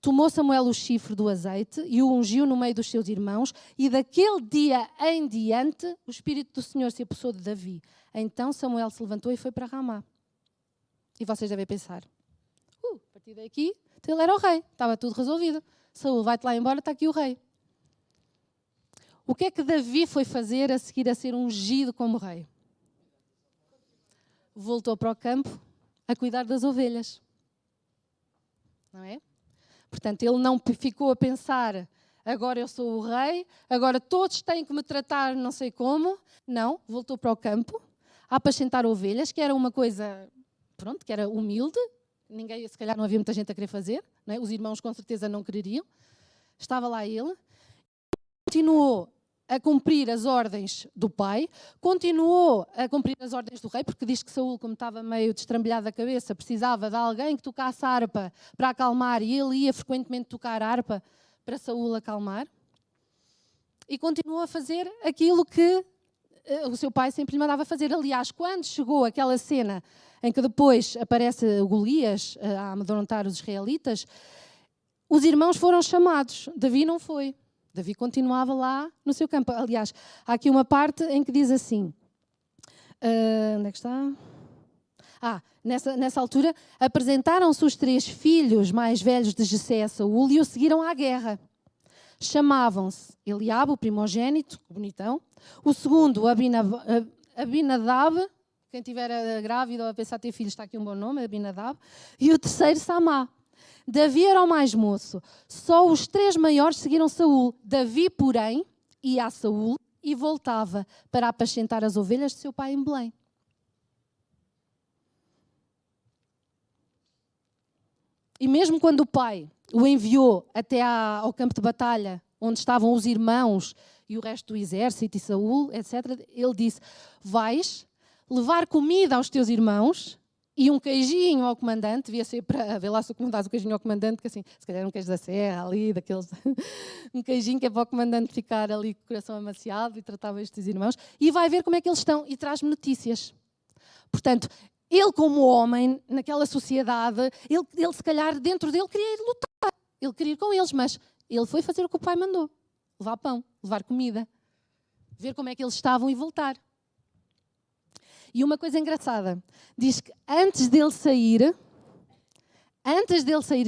Tomou Samuel o chifre do azeite e o ungiu no meio dos seus irmãos, e daquele dia em diante o Espírito do Senhor se apossou de Davi. Então Samuel se levantou e foi para Ramá. E vocês devem pensar, a partir daqui, então ele era o rei, estava tudo resolvido. Saúl, vai-te lá embora, está aqui o rei. O que é que Davi foi fazer a seguir a ser ungido como rei? Voltou para o campo a cuidar das ovelhas. Não é? Portanto, ele não ficou a pensar, agora eu sou o rei, agora todos têm que me tratar não sei como. Não, voltou para o campo a apacentar ovelhas, que era uma coisa, pronto, que era humilde. Ninguém, se calhar não havia muita gente a querer fazer, não é? Os irmãos com certeza não quereriam. Estava lá ele, continuou a cumprir as ordens do pai, continuou a cumprir as ordens do rei, porque diz que Saúl, como estava meio destrambelhado da cabeça, precisava de alguém que tocasse a harpa para acalmar, e ele ia frequentemente tocar a harpa para Saúl acalmar. E continuou a fazer aquilo que o seu pai sempre lhe mandava fazer. Aliás, quando chegou aquela cena em que depois aparece Golias a amedrontar os israelitas, os irmãos foram chamados, Davi não foi. Davi continuava lá no seu campo. Aliás, há aqui uma parte em que diz assim, onde é que está? Nessa altura, apresentaram-se os 3 filhos mais velhos de Jessé a Saúl e o seguiram à guerra. Chamavam-se Eliabe, o primogênito, o bonitão, o segundo, Abinadab, quem estiver grávida ou a pensar ter filhos, está aqui um bom nome, Abinadab, e o terceiro, Samá. Davi era o mais moço. Só os 3 maiores seguiram Saúl. Davi, porém, ia a Saúl e voltava para apacentar as ovelhas de seu pai em Belém. E mesmo quando o pai o enviou até ao campo de batalha, onde estavam os irmãos e o resto do exército e Saúl, etc., ele disse, vais levar comida aos teus irmãos e um queijinho ao comandante, devia ser para ver lá se o comandante o queijinho ao comandante, que assim, se calhar um queijo da serra ali, daqueles, um queijinho que é para o comandante ficar ali com o coração amaciado e tratar bem estes irmãos, e vai ver como é que eles estão e traz-me notícias. Portanto, ele como homem, naquela sociedade, ele se calhar dentro dele queria ir lutar, ele queria ir com eles, mas ele foi fazer o que o pai mandou, levar pão, levar comida, ver como é que eles estavam e voltar. E uma coisa engraçada, diz que antes dele sair,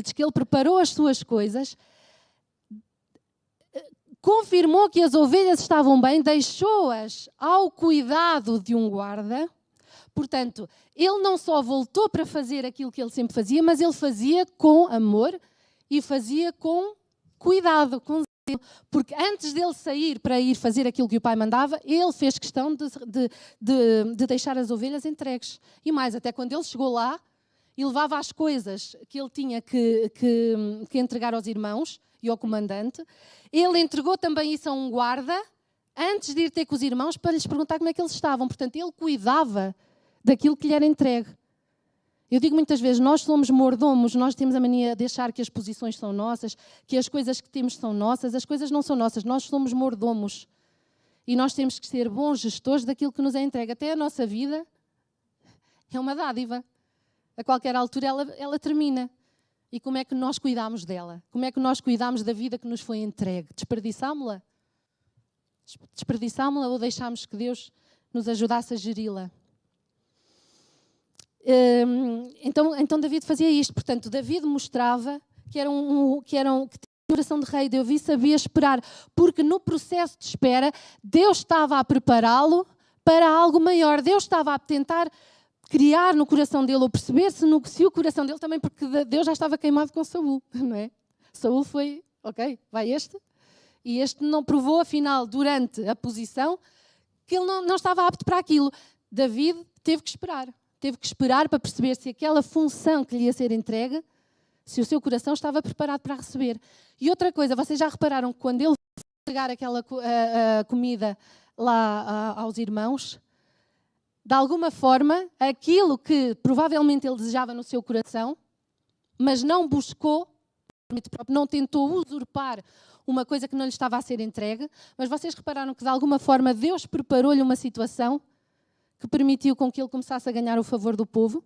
diz que ele preparou as suas coisas, confirmou que as ovelhas estavam bem, deixou-as ao cuidado de um guarda. Portanto, ele não só voltou para fazer aquilo que ele sempre fazia, mas ele fazia com amor e fazia com cuidado, com zelo. Porque antes dele sair para ir fazer aquilo que o pai mandava, ele fez questão de deixar as ovelhas entregues. E mais, até quando ele chegou lá e levava as coisas que ele tinha que entregar aos irmãos e ao comandante, ele entregou também isso a um guarda antes de ir ter com os irmãos para lhes perguntar como é que eles estavam. Portanto, ele cuidava daquilo que lhe era entregue. Eu digo muitas vezes, nós somos mordomos, nós temos a mania de achar que as posições são nossas, que as coisas que temos são nossas. As coisas não são nossas, nós somos mordomos. E nós temos que ser bons gestores daquilo que nos é entregue. Até a nossa vida é uma dádiva. A qualquer altura ela termina. E como é que nós cuidamos dela? Como é que nós cuidamos da vida que nos foi entregue? Desperdiçámo-la? Desperdiçámo-la ou deixámos que Deus nos ajudasse a geri-la? Então David fazia isto. Portanto, David mostrava que tinha coração de rei. Davi sabia esperar, porque no processo de espera Deus estava a prepará-lo para algo maior. Deus estava a tentar criar no coração dele, ou perceber se o coração dele também, porque Deus já estava queimado com Saúl, não é? Saúl foi, ok, vai este, e este não provou, afinal, durante a posição, que ele não estava apto para aquilo. David teve que esperar para perceber se aquela função que lhe ia ser entregue, se o seu coração estava preparado para receber. E outra coisa, vocês já repararam que quando ele foi entregar aquela comida lá aos irmãos, de alguma forma, aquilo que provavelmente ele desejava no seu coração, mas não buscou, não tentou usurpar uma coisa que não lhe estava a ser entregue, mas vocês repararam que de alguma forma Deus preparou-lhe uma situação que permitiu com que ele começasse a ganhar o favor do povo?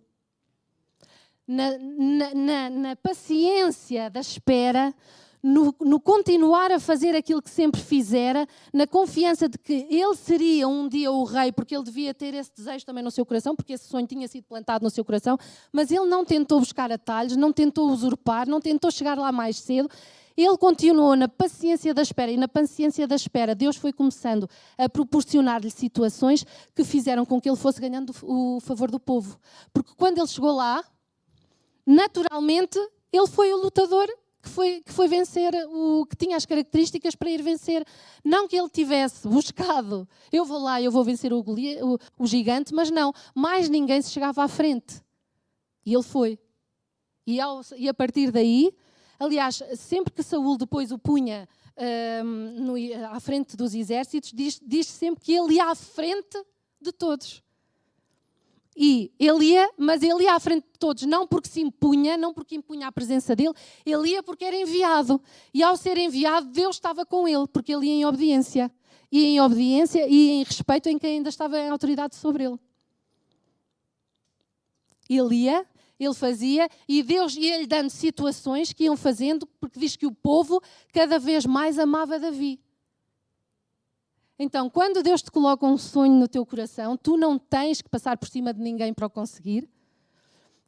Na paciência da espera, no continuar a fazer aquilo que sempre fizera, na confiança de que ele seria um dia o rei, porque ele devia ter esse desejo também no seu coração, porque esse sonho tinha sido plantado no seu coração, mas ele não tentou buscar atalhos, não tentou usurpar, não tentou chegar lá mais cedo. Ele continuou na paciência da espera, e na paciência da espera Deus foi começando a proporcionar-lhe situações que fizeram com que ele fosse ganhando o favor do povo. Porque quando ele chegou lá, naturalmente, ele foi o lutador que foi vencer, que tinha as características para ir vencer. Não que ele tivesse buscado, eu vou lá, eu vou vencer o gigante, mas não, mais ninguém se chegava à frente. E ele foi. E a partir daí, aliás, sempre que Saúl depois o punha à frente dos exércitos, diz sempre que ele ia à frente de todos. E ele ia, mas ele ia à frente de todos, não porque se impunha, não porque impunha a presença dele, ele ia porque era enviado. E ao ser enviado, Deus estava com ele, porque ele ia em obediência. E em obediência e em respeito em quem ainda estava em autoridade sobre ele. Ele ia, ele fazia, e Deus ia-lhe dando situações que iam fazendo, porque diz que o povo cada vez mais amava Davi. Então, quando Deus te coloca um sonho no teu coração, tu não tens que passar por cima de ninguém para o conseguir.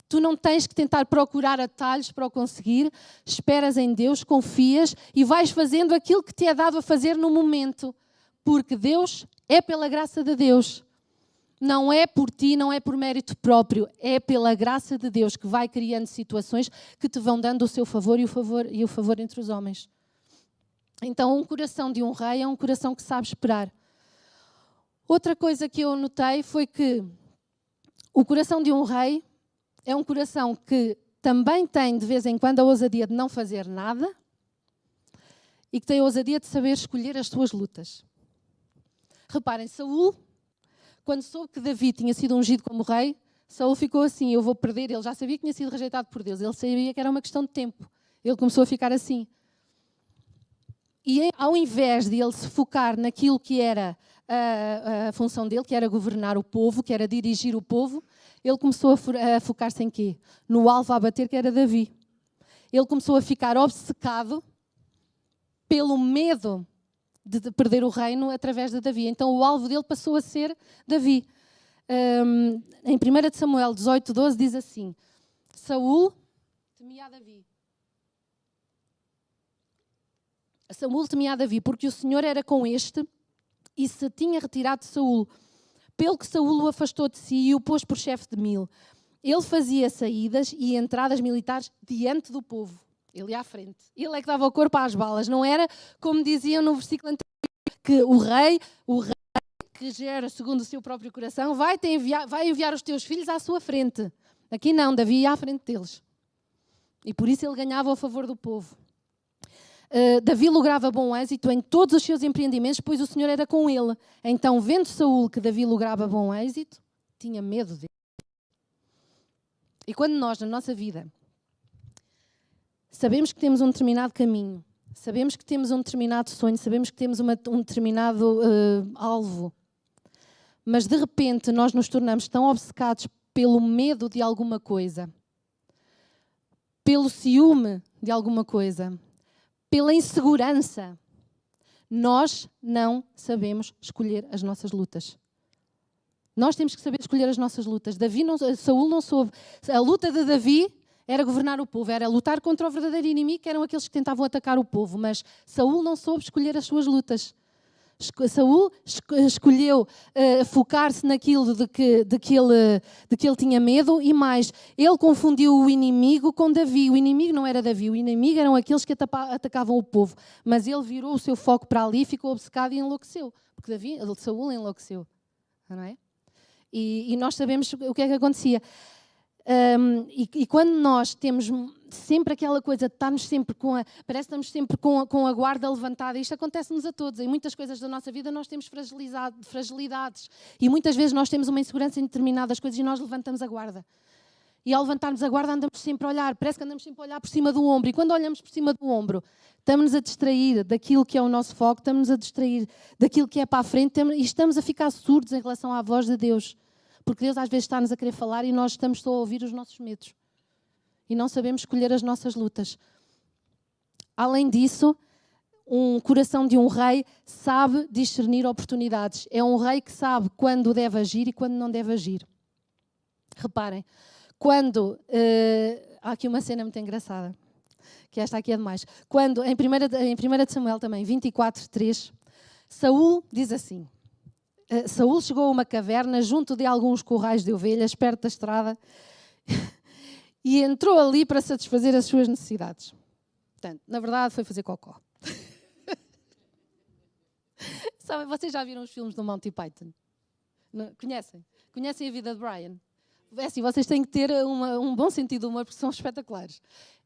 Tu não tens que tentar procurar atalhos para o conseguir. Esperas em Deus, confias e vais fazendo aquilo que te é dado a fazer no momento. Porque Deus é pela graça de Deus. Não é por ti, não é por mérito próprio. É pela graça de Deus que vai criando situações que te vão dando o seu favor e o favor entre os homens. Então, um coração de um rei é um coração que sabe esperar. Outra coisa que eu notei foi que o coração de um rei é um coração que também tem, de vez em quando, a ousadia de não fazer nada e que tem a ousadia de saber escolher as suas lutas. Reparem, Saúl, quando soube que Davi tinha sido ungido como rei, Saúl ficou assim, eu vou perder. Ele já sabia que tinha sido rejeitado por Deus. Ele sabia que era uma questão de tempo. Ele começou a ficar assim. E ao invés de ele se focar naquilo que era a função dele, que era governar o povo, que era dirigir o povo, ele começou a focar-se em quê? No alvo a bater, que era Davi. Ele começou a ficar obcecado pelo medo de perder o reino através de Davi. Então o alvo dele passou a ser Davi. Em 1 Samuel 18:12 diz assim: Saúl temia a Davi. Saúl temia a Davi, porque o Senhor era com este e se tinha retirado de Saúl. Pelo que Saúl o afastou de si e o pôs por chefe de 1000. Ele fazia saídas e entradas militares diante do povo. Ele ia à frente. Ele é que dava o corpo às balas. Não era, como diziam no versículo anterior, que o rei que gera segundo o seu próprio coração, vai enviar os teus filhos à sua frente. Aqui não, Davi ia à frente deles. E por isso ele ganhava o favor do povo. Davi lograva bom êxito em todos os seus empreendimentos, pois o Senhor era com ele. Então, vendo Saúl que Davi lograva bom êxito, tinha medo dele. E quando nós, na nossa vida, sabemos que temos um determinado caminho, sabemos que temos um determinado sonho, sabemos que temos um determinado alvo, mas de repente nós nos tornamos tão obcecados pelo medo de alguma coisa, pelo ciúme de alguma coisa, pela insegurança, nós não sabemos escolher as nossas lutas. Nós temos que saber escolher as nossas lutas. Saúl não soube. A luta de Davi era governar o povo, era lutar contra o verdadeiro inimigo, que eram aqueles que tentavam atacar o povo, mas Saúl não soube escolher as suas lutas. Saúl escolheu focar-se naquilo de que ele tinha medo e mais, ele confundiu o inimigo com Davi. O inimigo não era Davi, o inimigo eram aqueles que atacavam o povo, mas ele virou o seu foco para ali, ficou obcecado e enlouqueceu, porque Saúl enlouqueceu, não é? E nós sabemos o que é que acontecia. E quando nós temos sempre aquela coisa de estarmos sempre parece que estamos sempre com a guarda levantada, isto acontece-nos a todos, em muitas coisas da nossa vida nós temos fragilidades e muitas vezes nós temos uma insegurança em determinadas coisas e nós levantamos a guarda. E ao levantarmos a guarda andamos sempre a olhar, parece que andamos sempre a olhar por cima do ombro. E quando olhamos por cima do ombro, estamos-nos a distrair daquilo que é o nosso foco, estamos-nos a distrair daquilo que é para a frente e estamos a ficar surdos em relação à voz de Deus. Porque Deus às vezes está-nos a querer falar e nós estamos só a ouvir os nossos medos. E não sabemos escolher as nossas lutas. Além disso, um coração de um rei sabe discernir oportunidades. É um rei que sabe quando deve agir e quando não deve agir. Reparem, quando... há aqui uma cena muito engraçada, que esta aqui é demais. Quando, em 1 de Samuel também, 24:3, Saúl diz assim, Saúl chegou a uma caverna junto de alguns currais de ovelhas, perto da estrada, e entrou ali para satisfazer as suas necessidades. Portanto, na verdade, foi fazer cocó. Sabem, vocês já viram os filmes do Monty Python? Não, conhecem? Conhecem a vida de Brian? É assim, vocês têm que ter um bom sentido de humor, porque são espetaculares.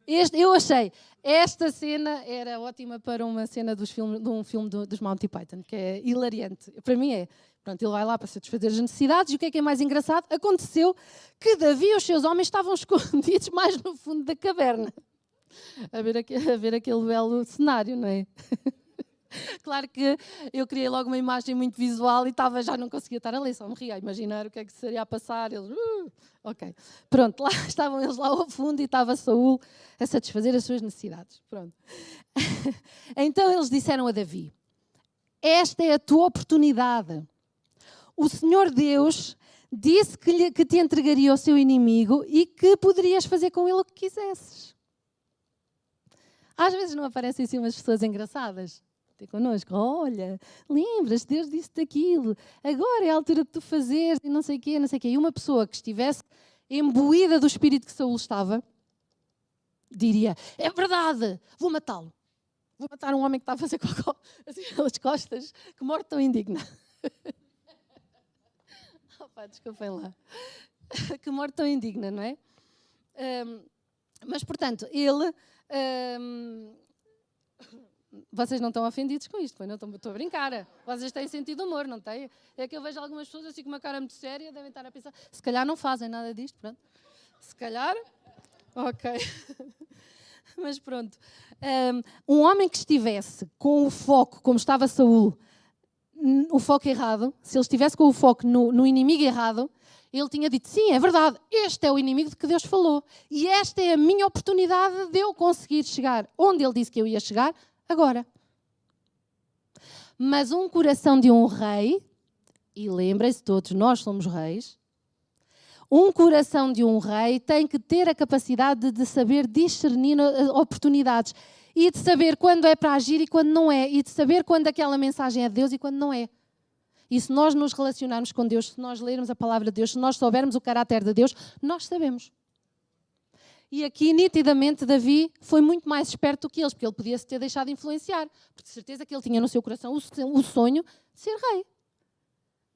Eu achei, esta cena era ótima para uma cena de um filme dos Monty Python, que é hilariante. Para mim é. Pronto, ele vai lá para satisfazer as necessidades, e o que é mais engraçado? Aconteceu que Davi e os seus homens estavam escondidos mais no fundo da caverna. A ver aquele belo cenário, não é? Claro que eu criei logo uma imagem muito visual e já não conseguia estar a ler, só me ria a imaginar o que é que seria a passar. Eles, ok. Pronto, lá estavam eles lá ao fundo e estava Saúl a satisfazer as suas necessidades. Pronto. Então eles disseram a Davi, esta é a tua oportunidade. O Senhor Deus disse que te entregaria ao seu inimigo e que poderias fazer com ele o que quisesses. Às vezes não aparecem assim umas pessoas engraçadas connosco, olha, lembras, Deus disse daquilo, agora é a altura de tu fazeres e não sei o quê, não sei o quê. E uma pessoa que estivesse imbuída do espírito que Saúl estava, diria, é verdade, vou matá-lo. Vou matar um homem que está a fazer cocó assim pelas costas, que morte tão indigna. Opa, desculpem lá. Que morte tão indigna, não é? Mas, portanto, ele... Vocês não estão ofendidos com isto, não estou a brincar. Vocês têm sentido de humor, não têm? É que eu vejo algumas pessoas assim com uma cara muito séria, devem estar a pensar, se calhar não fazem nada disto, pronto. Se calhar, ok. Mas pronto. Um homem que estivesse com o foco, como estava Saúl, o foco errado, se ele estivesse com o foco no inimigo errado, ele tinha dito, sim, é verdade, este é o inimigo de que Deus falou. E esta é a minha oportunidade de eu conseguir chegar onde ele disse que eu ia chegar, agora. Mas um coração de um rei, e lembrem-se todos, nós somos reis, um coração de um rei tem que ter a capacidade de saber discernir oportunidades e de saber quando é para agir e quando não é, e de saber quando aquela mensagem é de Deus e quando não é. E se nós nos relacionarmos com Deus, se nós lermos a palavra de Deus, se nós soubermos o caráter de Deus, nós sabemos. E aqui, nitidamente, Davi foi muito mais esperto do que eles, porque ele podia se ter deixado influenciar. Porque de certeza que ele tinha no seu coração o sonho de ser rei.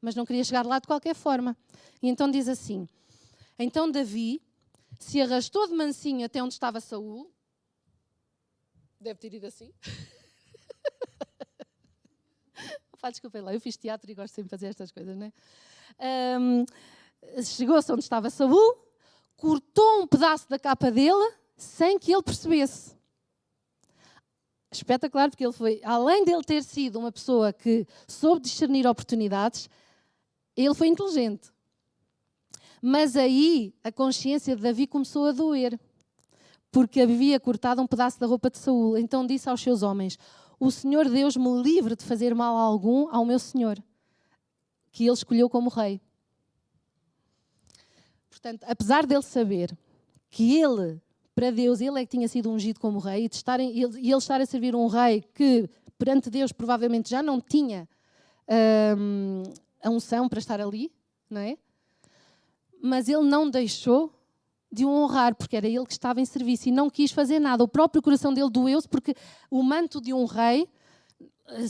Mas não queria chegar lá de qualquer forma. E então diz assim, então Davi se arrastou de mansinho até onde estava Saúl. Deve ter ido assim. Desculpem lá, eu fiz teatro e gosto sempre de fazer estas coisas, não é? Chegou-se onde estava Saúl, cortou um pedaço da capa dele sem que ele percebesse. Espetacular, porque ele foi, além de ele ter sido uma pessoa que soube discernir oportunidades, ele foi inteligente. Mas aí a consciência de Davi começou a doer, porque havia cortado um pedaço da roupa de Saúl. Então disse aos seus homens, o Senhor Deus me livre de fazer mal algum ao meu Senhor, que ele escolheu como rei. Portanto, apesar dele saber que ele, para Deus, ele é que tinha sido ungido como rei, e ele estar a servir um rei que, perante Deus, provavelmente já não tinha a unção para estar ali, não é? Mas ele não deixou de o honrar, porque era ele que estava em serviço e não quis fazer nada. O próprio coração dele doeu-se, porque o manto de um rei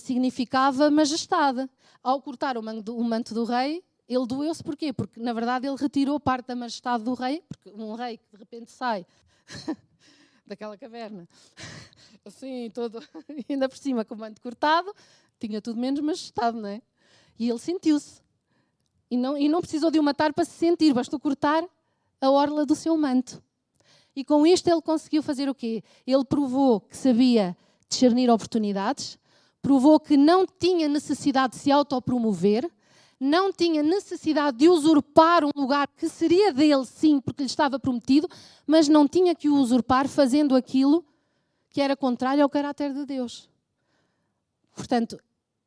significava majestade. Ao cortar o manto do rei, ele doeu-se porquê? Porque, na verdade, ele retirou parte da majestade do rei, porque um rei que de repente sai daquela caverna, assim, todo, ainda por cima com o manto cortado, tinha tudo menos majestade, não é? E ele sentiu-se. E não precisou de o matar para se sentir, bastou cortar a orla do seu manto. E com isto ele conseguiu fazer o quê? Ele provou que sabia discernir oportunidades, provou que não tinha necessidade de se autopromover, não tinha necessidade de usurpar um lugar que seria dele, sim, porque lhe estava prometido, mas não tinha que o usurpar fazendo aquilo que era contrário ao caráter de Deus. Portanto,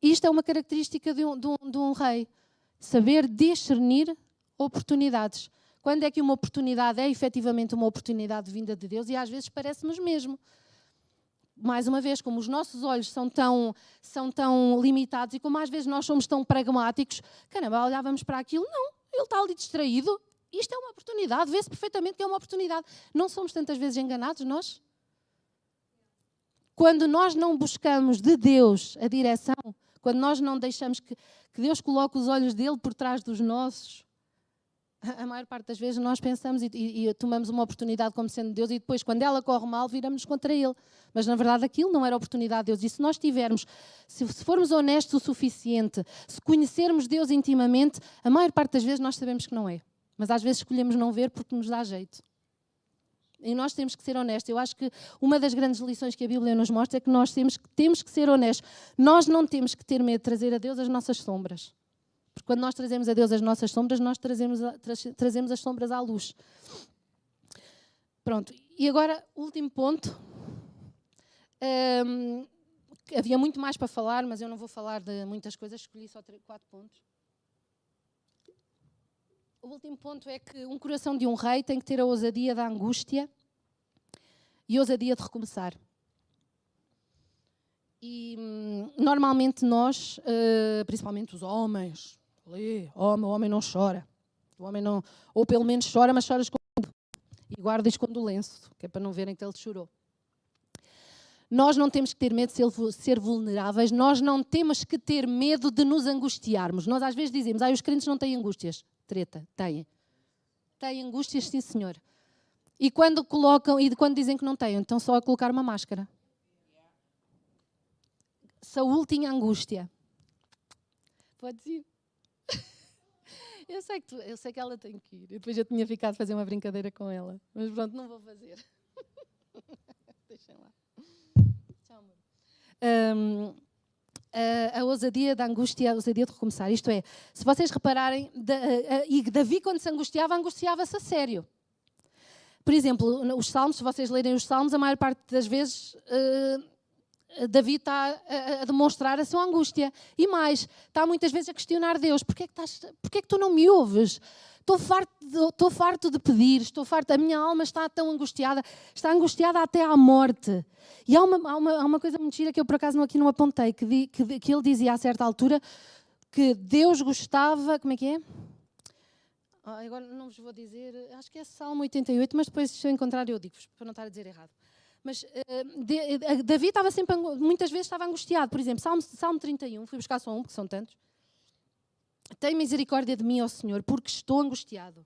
isto é uma característica de um rei. Saber discernir oportunidades. Quando é que uma oportunidade é efetivamente uma oportunidade vinda de Deus? E às vezes parece-nos mesmo. Mais uma vez, como os nossos olhos são tão limitados e como às vezes nós somos tão pragmáticos, caramba, olhávamos para aquilo, não, ele está ali distraído, isto é uma oportunidade, vê-se perfeitamente que é uma oportunidade. Não somos tantas vezes enganados, nós? Quando nós não buscamos de Deus a direção, quando nós não deixamos que Deus coloque os olhos dele por trás dos nossos, a maior parte das vezes nós pensamos e tomamos uma oportunidade como sendo Deus e depois, quando ela corre mal, viramos-nos contra Ele. Mas, na verdade, aquilo não era a oportunidade de Deus. E se nós tivermos, se formos honestos o suficiente, se conhecermos Deus intimamente, a maior parte das vezes nós sabemos que não é. Mas às vezes escolhemos não ver porque nos dá jeito. E nós temos que ser honestos. Eu acho que uma das grandes lições que a Bíblia nos mostra é que nós temos que ser honestos. Nós não temos que ter medo de trazer a Deus as nossas sombras. Porque quando nós trazemos a Deus as nossas sombras, nós trazemos as sombras à luz. Pronto. E agora, último ponto. Havia muito mais para falar, mas eu não vou falar de muitas coisas. Escolhi só 4 pontos. O último ponto é que um coração de um rei tem que ter a ousadia da angústia e a ousadia de recomeçar. E normalmente nós, principalmente os homens, o homem não chora. O homem não, ou pelo menos chora, mas chora escondido. E guarda e esconde o lenço, que é para não verem que ele chorou. Nós não temos que ter medo de ser vulneráveis, nós não temos que ter medo de nos angustiarmos. Nós às vezes dizemos, os crentes não têm angústias. Treta, têm. Têm angústias, sim senhor. E quando dizem que não têm, então só a colocar uma máscara. Saúl tinha angústia. Podes ir. Eu sei que ela tem que ir. Depois eu tinha ficado a fazer uma brincadeira com ela. Mas pronto, não vou fazer. Deixem lá. Tchau, amor. A ousadia da angústia, a ousadia de recomeçar. Isto é, se vocês repararem, e Davi quando se angustiava, angustiava-se a sério. Por exemplo, os Salmos, se vocês lerem os Salmos, a maior parte das vezes Davi está a demonstrar a sua angústia. E mais, está muitas vezes a questionar Deus. Porquê é que tu não me ouves? Estou farto de pedir, a minha alma está tão angustiada, está angustiada até à morte. E há uma coisa muito gira que eu por acaso aqui não apontei, que ele dizia a certa altura que Deus gostava, como é que é? Agora não vos vou dizer, acho que é Salmo 88, mas depois se eu encontrar eu digo-vos, para não estar a dizer errado. Mas Davi estava sempre, muitas vezes estava angustiado. Por exemplo, Salmo 31, fui buscar só um, porque são tantos. Tem misericórdia de mim, ó Senhor, porque estou angustiado.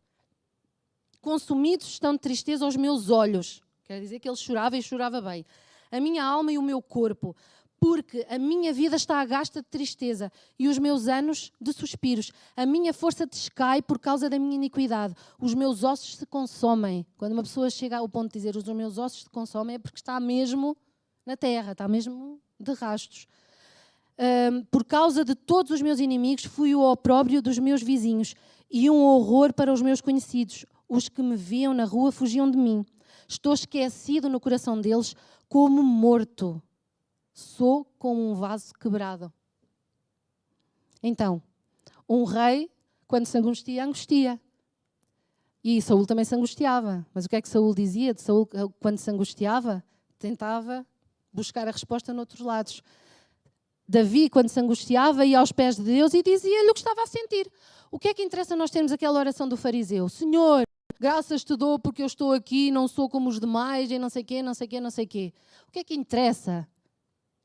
Consumidos estão de tristeza os meus olhos. Quer dizer que ele chorava e chorava bem. A minha alma e o meu corpo, porque a minha vida está gasta de tristeza e os meus anos de suspiros. A minha força descai por causa da minha iniquidade. Os meus ossos se consomem. Quando uma pessoa chega ao ponto de dizer os meus ossos se consomem, é porque está mesmo na terra, está mesmo de rastos. Por causa de todos os meus inimigos, fui o opróbrio dos meus vizinhos e um horror para os meus conhecidos. Os que me viam na rua fugiam de mim. Estou esquecido no coração deles como morto. Sou como um vaso quebrado. Então, um rei, quando se angustia. E Saúl também se angustiava. Mas o que é que Saúl dizia? Saúl, quando se angustiava, tentava buscar a resposta noutros lados. Davi, quando se angustiava, ia aos pés de Deus e dizia-lhe o que estava a sentir. O que é que interessa nós termos aquela oração do fariseu? Senhor, graças te dou porque eu estou aqui, não sou como os demais, e não sei quê, não sei quê, não sei quê. O que é que interessa?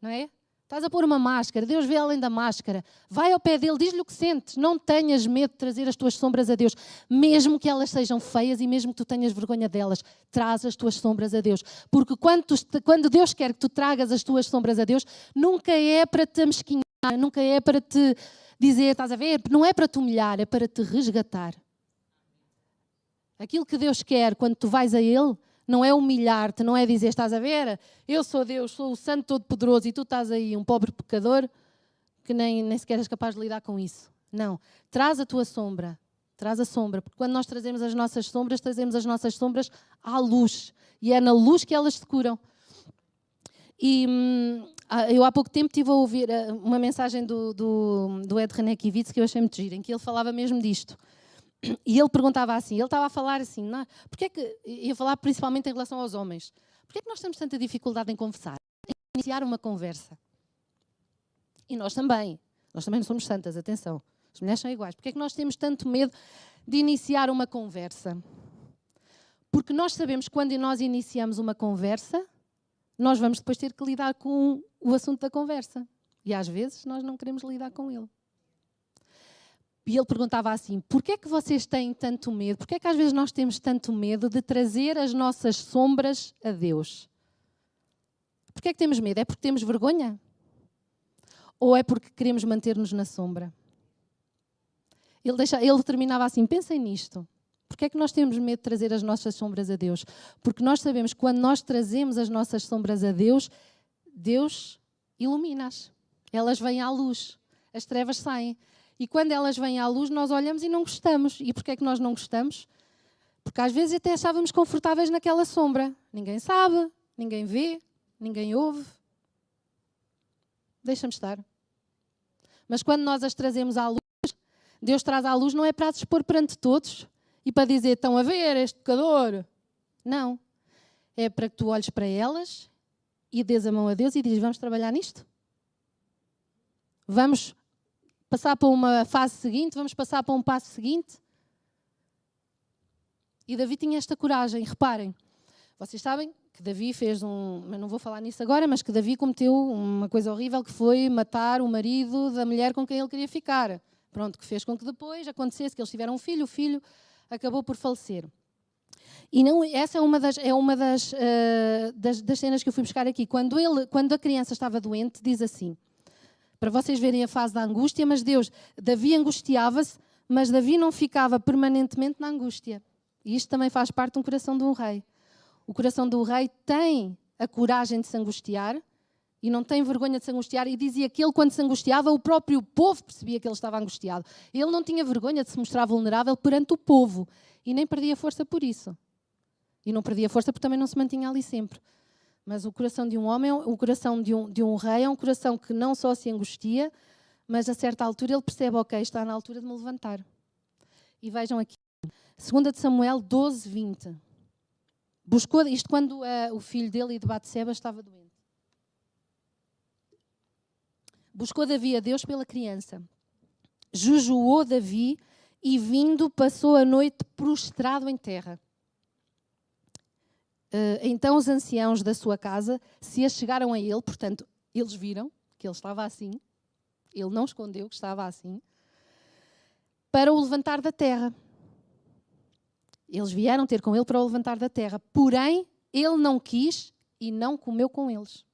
Não é? Estás a pôr uma máscara, Deus vê além da máscara. Vai ao pé dele, diz-lhe o que sentes. Não tenhas medo de trazer as tuas sombras a Deus. Mesmo que elas sejam feias e mesmo que tu tenhas vergonha delas, traz as tuas sombras a Deus. Porque quando Deus quer que tu tragas as tuas sombras a Deus, nunca é para te amesquinhar, nunca é para te dizer, estás a ver? Não é para te humilhar, é para te resgatar. Aquilo que Deus quer quando tu vais a Ele não é humilhar-te, não é dizer, estás a ver, eu sou Deus, sou o Santo Todo-Poderoso e tu estás aí um pobre pecador que nem sequer és capaz de lidar com isso. Não, traz a tua sombra, traz a sombra, porque quando nós trazemos as nossas sombras à luz e é na luz que elas se curam. E eu há pouco tempo estive a ouvir uma mensagem do Ed René Kivitz que eu achei muito gira, em que ele falava mesmo disto. E ele perguntava assim, ele estava a falar assim, não, porque é que, ia falar principalmente em relação aos homens, porque é que nós temos tanta dificuldade em conversar, em iniciar uma conversa? E nós também não somos santas, atenção, as mulheres são iguais. Porque é que nós temos tanto medo de iniciar uma conversa? Porque nós sabemos que quando nós iniciamos uma conversa, nós vamos depois ter que lidar com o assunto da conversa. E às vezes nós não queremos lidar com ele. E ele perguntava assim, porquê é que vocês têm tanto medo? Porquê é que às vezes nós temos tanto medo de trazer as nossas sombras a Deus? Porquê é que temos medo? É porque temos vergonha? Ou é porque queremos manter-nos na sombra? Ele terminava assim, pensem nisto. Porquê é que nós temos medo de trazer as nossas sombras a Deus? Porque nós sabemos que quando nós trazemos as nossas sombras a Deus, Deus ilumina-as. Elas vêm à luz. As trevas saem. E quando elas vêm à luz, nós olhamos e não gostamos. E porquê é que nós não gostamos? Porque às vezes até achávamos confortáveis naquela sombra. Ninguém sabe, ninguém vê, ninguém ouve. Deixa-me estar. Mas quando nós as trazemos à luz, Deus traz à luz não é para as expor perante todos e para dizer, estão a ver este pecador. Não. É para que tu olhes para elas e dês a mão a Deus e dizes, vamos trabalhar nisto? Vamos passar para uma fase seguinte, vamos passar para um passo seguinte. E Davi tinha esta coragem. Reparem, vocês sabem que Davi fez mas não vou falar nisso agora, mas que Davi cometeu uma coisa horrível que foi matar o marido da mulher com quem ele queria ficar. Pronto, que fez com que depois acontecesse que eles tiveram um filho, o filho acabou por falecer. E não, essa é uma das cenas que eu fui buscar aqui. Quando a criança estava doente, diz assim, para vocês verem a fase da angústia, mas Davi angustiava-se, mas Davi não ficava permanentemente na angústia. E isto também faz parte de um coração de um rei. O coração do rei tem a coragem de se angustiar e não tem vergonha de se angustiar. E dizia que ele, quando se angustiava, o próprio povo percebia que ele estava angustiado. Ele não tinha vergonha de se mostrar vulnerável perante o povo e nem perdia força por isso. E não perdia força porque também não se mantinha ali sempre. Mas o coração de um homem, o coração de um rei é um coração que não só se angustia, mas a certa altura ele percebe, ok, está na altura de me levantar. E vejam aqui, 2 de Samuel 12, 20. Buscou isto quando o filho dele e de Batseba estava doente. Buscou Davi a Deus pela criança. Jejuou Davi e vindo passou a noite prostrado em terra. Então os anciãos da sua casa se achegaram a ele, portanto, eles viram que ele estava assim, ele não escondeu que estava assim, para o levantar da terra. Eles vieram ter com ele para o levantar da terra, porém, ele não quis e não comeu com eles.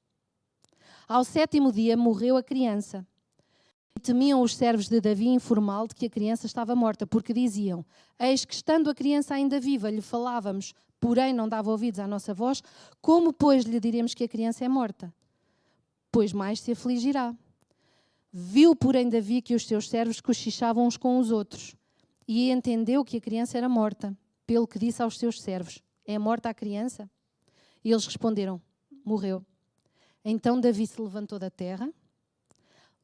Ao 7º dia morreu a criança. E temiam os servos de Davi informá-lo de que a criança estava morta, porque diziam, eis que estando a criança ainda viva, lhe falávamos, porém não dava ouvidos à nossa voz, como, pois, lhe diremos que a criança é morta? Pois mais se afligirá. Viu, porém, Davi que os seus servos cochichavam uns com os outros, e entendeu que a criança era morta, pelo que disse aos seus servos, é morta a criança? E eles responderam, morreu. Então Davi se levantou da terra,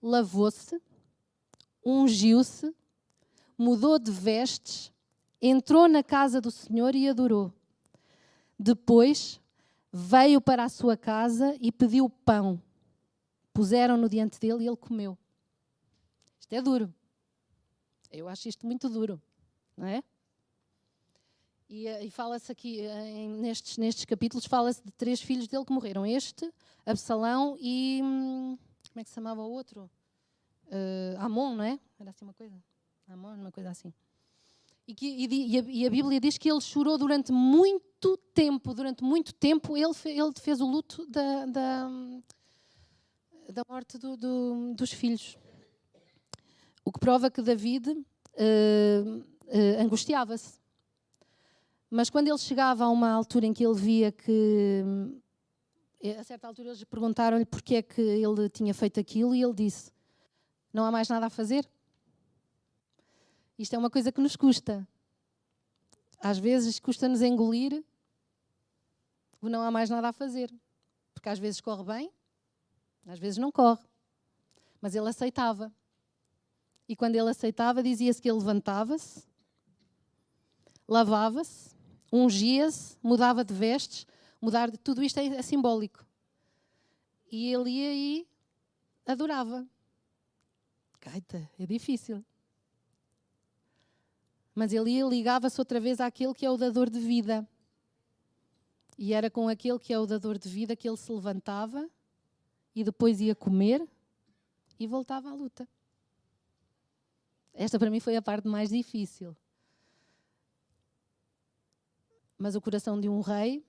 lavou-se, ungiu-se, mudou de vestes, entrou na casa do Senhor e adorou. Depois veio para a sua casa e pediu pão. Puseram-no diante dele e ele comeu. Isto é duro. Eu acho isto muito duro, não é? E fala-se aqui, nestes capítulos, fala-se de 3 filhos dele que morreram. Este, Absalão e... como é que se chamava o outro? Amon, não é? Era assim uma coisa? Amon, uma coisa assim. E a Bíblia diz que ele chorou durante muito tempo. Durante muito tempo ele fez o luto da morte dos filhos. O que prova que David angustiava-se. Mas quando ele chegava a uma altura em que ele via que, a certa altura eles perguntaram-lhe porque é que ele tinha feito aquilo e ele disse, não há mais nada a fazer? Isto é uma coisa que nos custa. Às vezes custa-nos engolir o não há mais nada a fazer. Porque às vezes corre bem, às vezes não corre. Mas ele aceitava. E quando ele aceitava, dizia-se que ele levantava-se, lavava-se, ungia-se, mudava de vestes, tudo isto é simbólico. E ele ia e adorava. Caita, é difícil. Mas ele ia, ligava-se outra vez àquele que é o dador de vida. E era com aquele que é o dador de vida que ele se levantava e depois ia comer e voltava à luta. Esta para mim foi a parte mais difícil. Mas o coração de um rei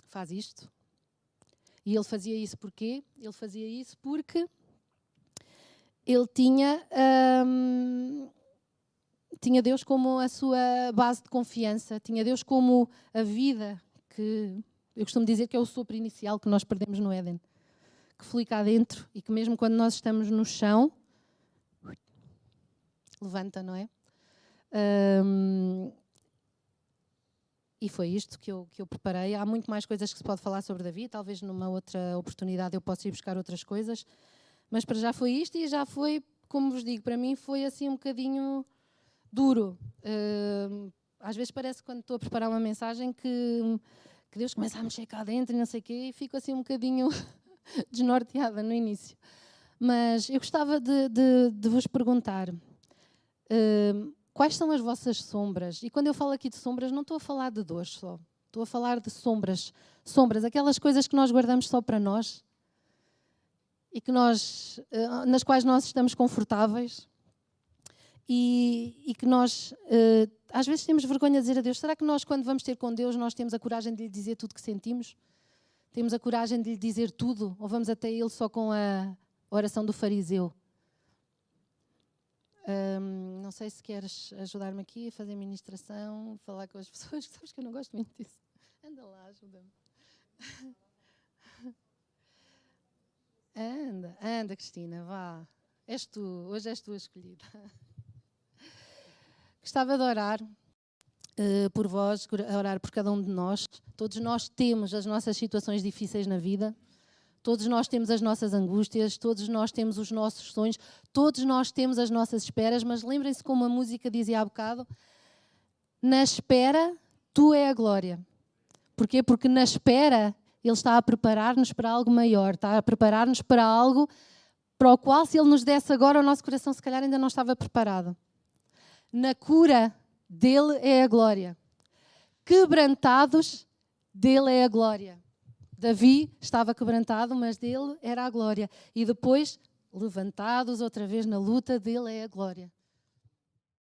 faz isto. E ele fazia isso porquê? Ele fazia isso porque ele tinha Deus como a sua base de confiança, tinha Deus como a vida, que eu costumo dizer que é o sopro inicial que nós perdemos no Éden, que flui cá dentro e que mesmo quando nós estamos no chão, levanta, não é? E foi isto que eu preparei. Há muito mais coisas que se pode falar sobre Davi, talvez numa outra oportunidade eu possa ir buscar outras coisas, mas para já foi isto e já foi, como vos digo, para mim foi assim um bocadinho duro. Às vezes parece quando estou a preparar uma mensagem que Deus começa a mexer cá dentro e não sei o quê, e fico assim um bocadinho desnorteada no início. Mas eu gostava de vos perguntar quais são as vossas sombras? E quando eu falo aqui de sombras, não estou a falar de dores só. Estou a falar de sombras. Sombras, aquelas coisas que nós guardamos só para nós e que nas quais nós estamos confortáveis e que nós, às vezes, temos vergonha de dizer a Deus. Será que nós, quando vamos ter com Deus, nós temos a coragem de lhe dizer tudo que sentimos? Temos a coragem de lhe dizer tudo? Ou vamos até Ele só com a oração do fariseu? Não sei se queres ajudar-me aqui a fazer ministração, falar com as pessoas, sabes que eu não gosto muito disso. Anda lá, ajuda-me. Anda, Cristina, vá. Hoje és tu a escolhida. Gostava de orar por vós, orar por cada um de nós. Todos nós temos as nossas situações difíceis na vida. Todos nós temos as nossas angústias, todos nós temos os nossos sonhos, todos nós temos as nossas esperas, mas lembrem-se como a música dizia há bocado, na espera, tu é a glória. Porquê? Porque na espera Ele está a preparar-nos para algo maior, está a preparar-nos para algo para o qual, se Ele nos desse agora, o nosso coração se calhar ainda não estava preparado. Na cura dele é a glória. Quebrantados, dele é a glória. Davi estava quebrantado, mas dele era a glória. E depois, levantados outra vez na luta, dele é a glória.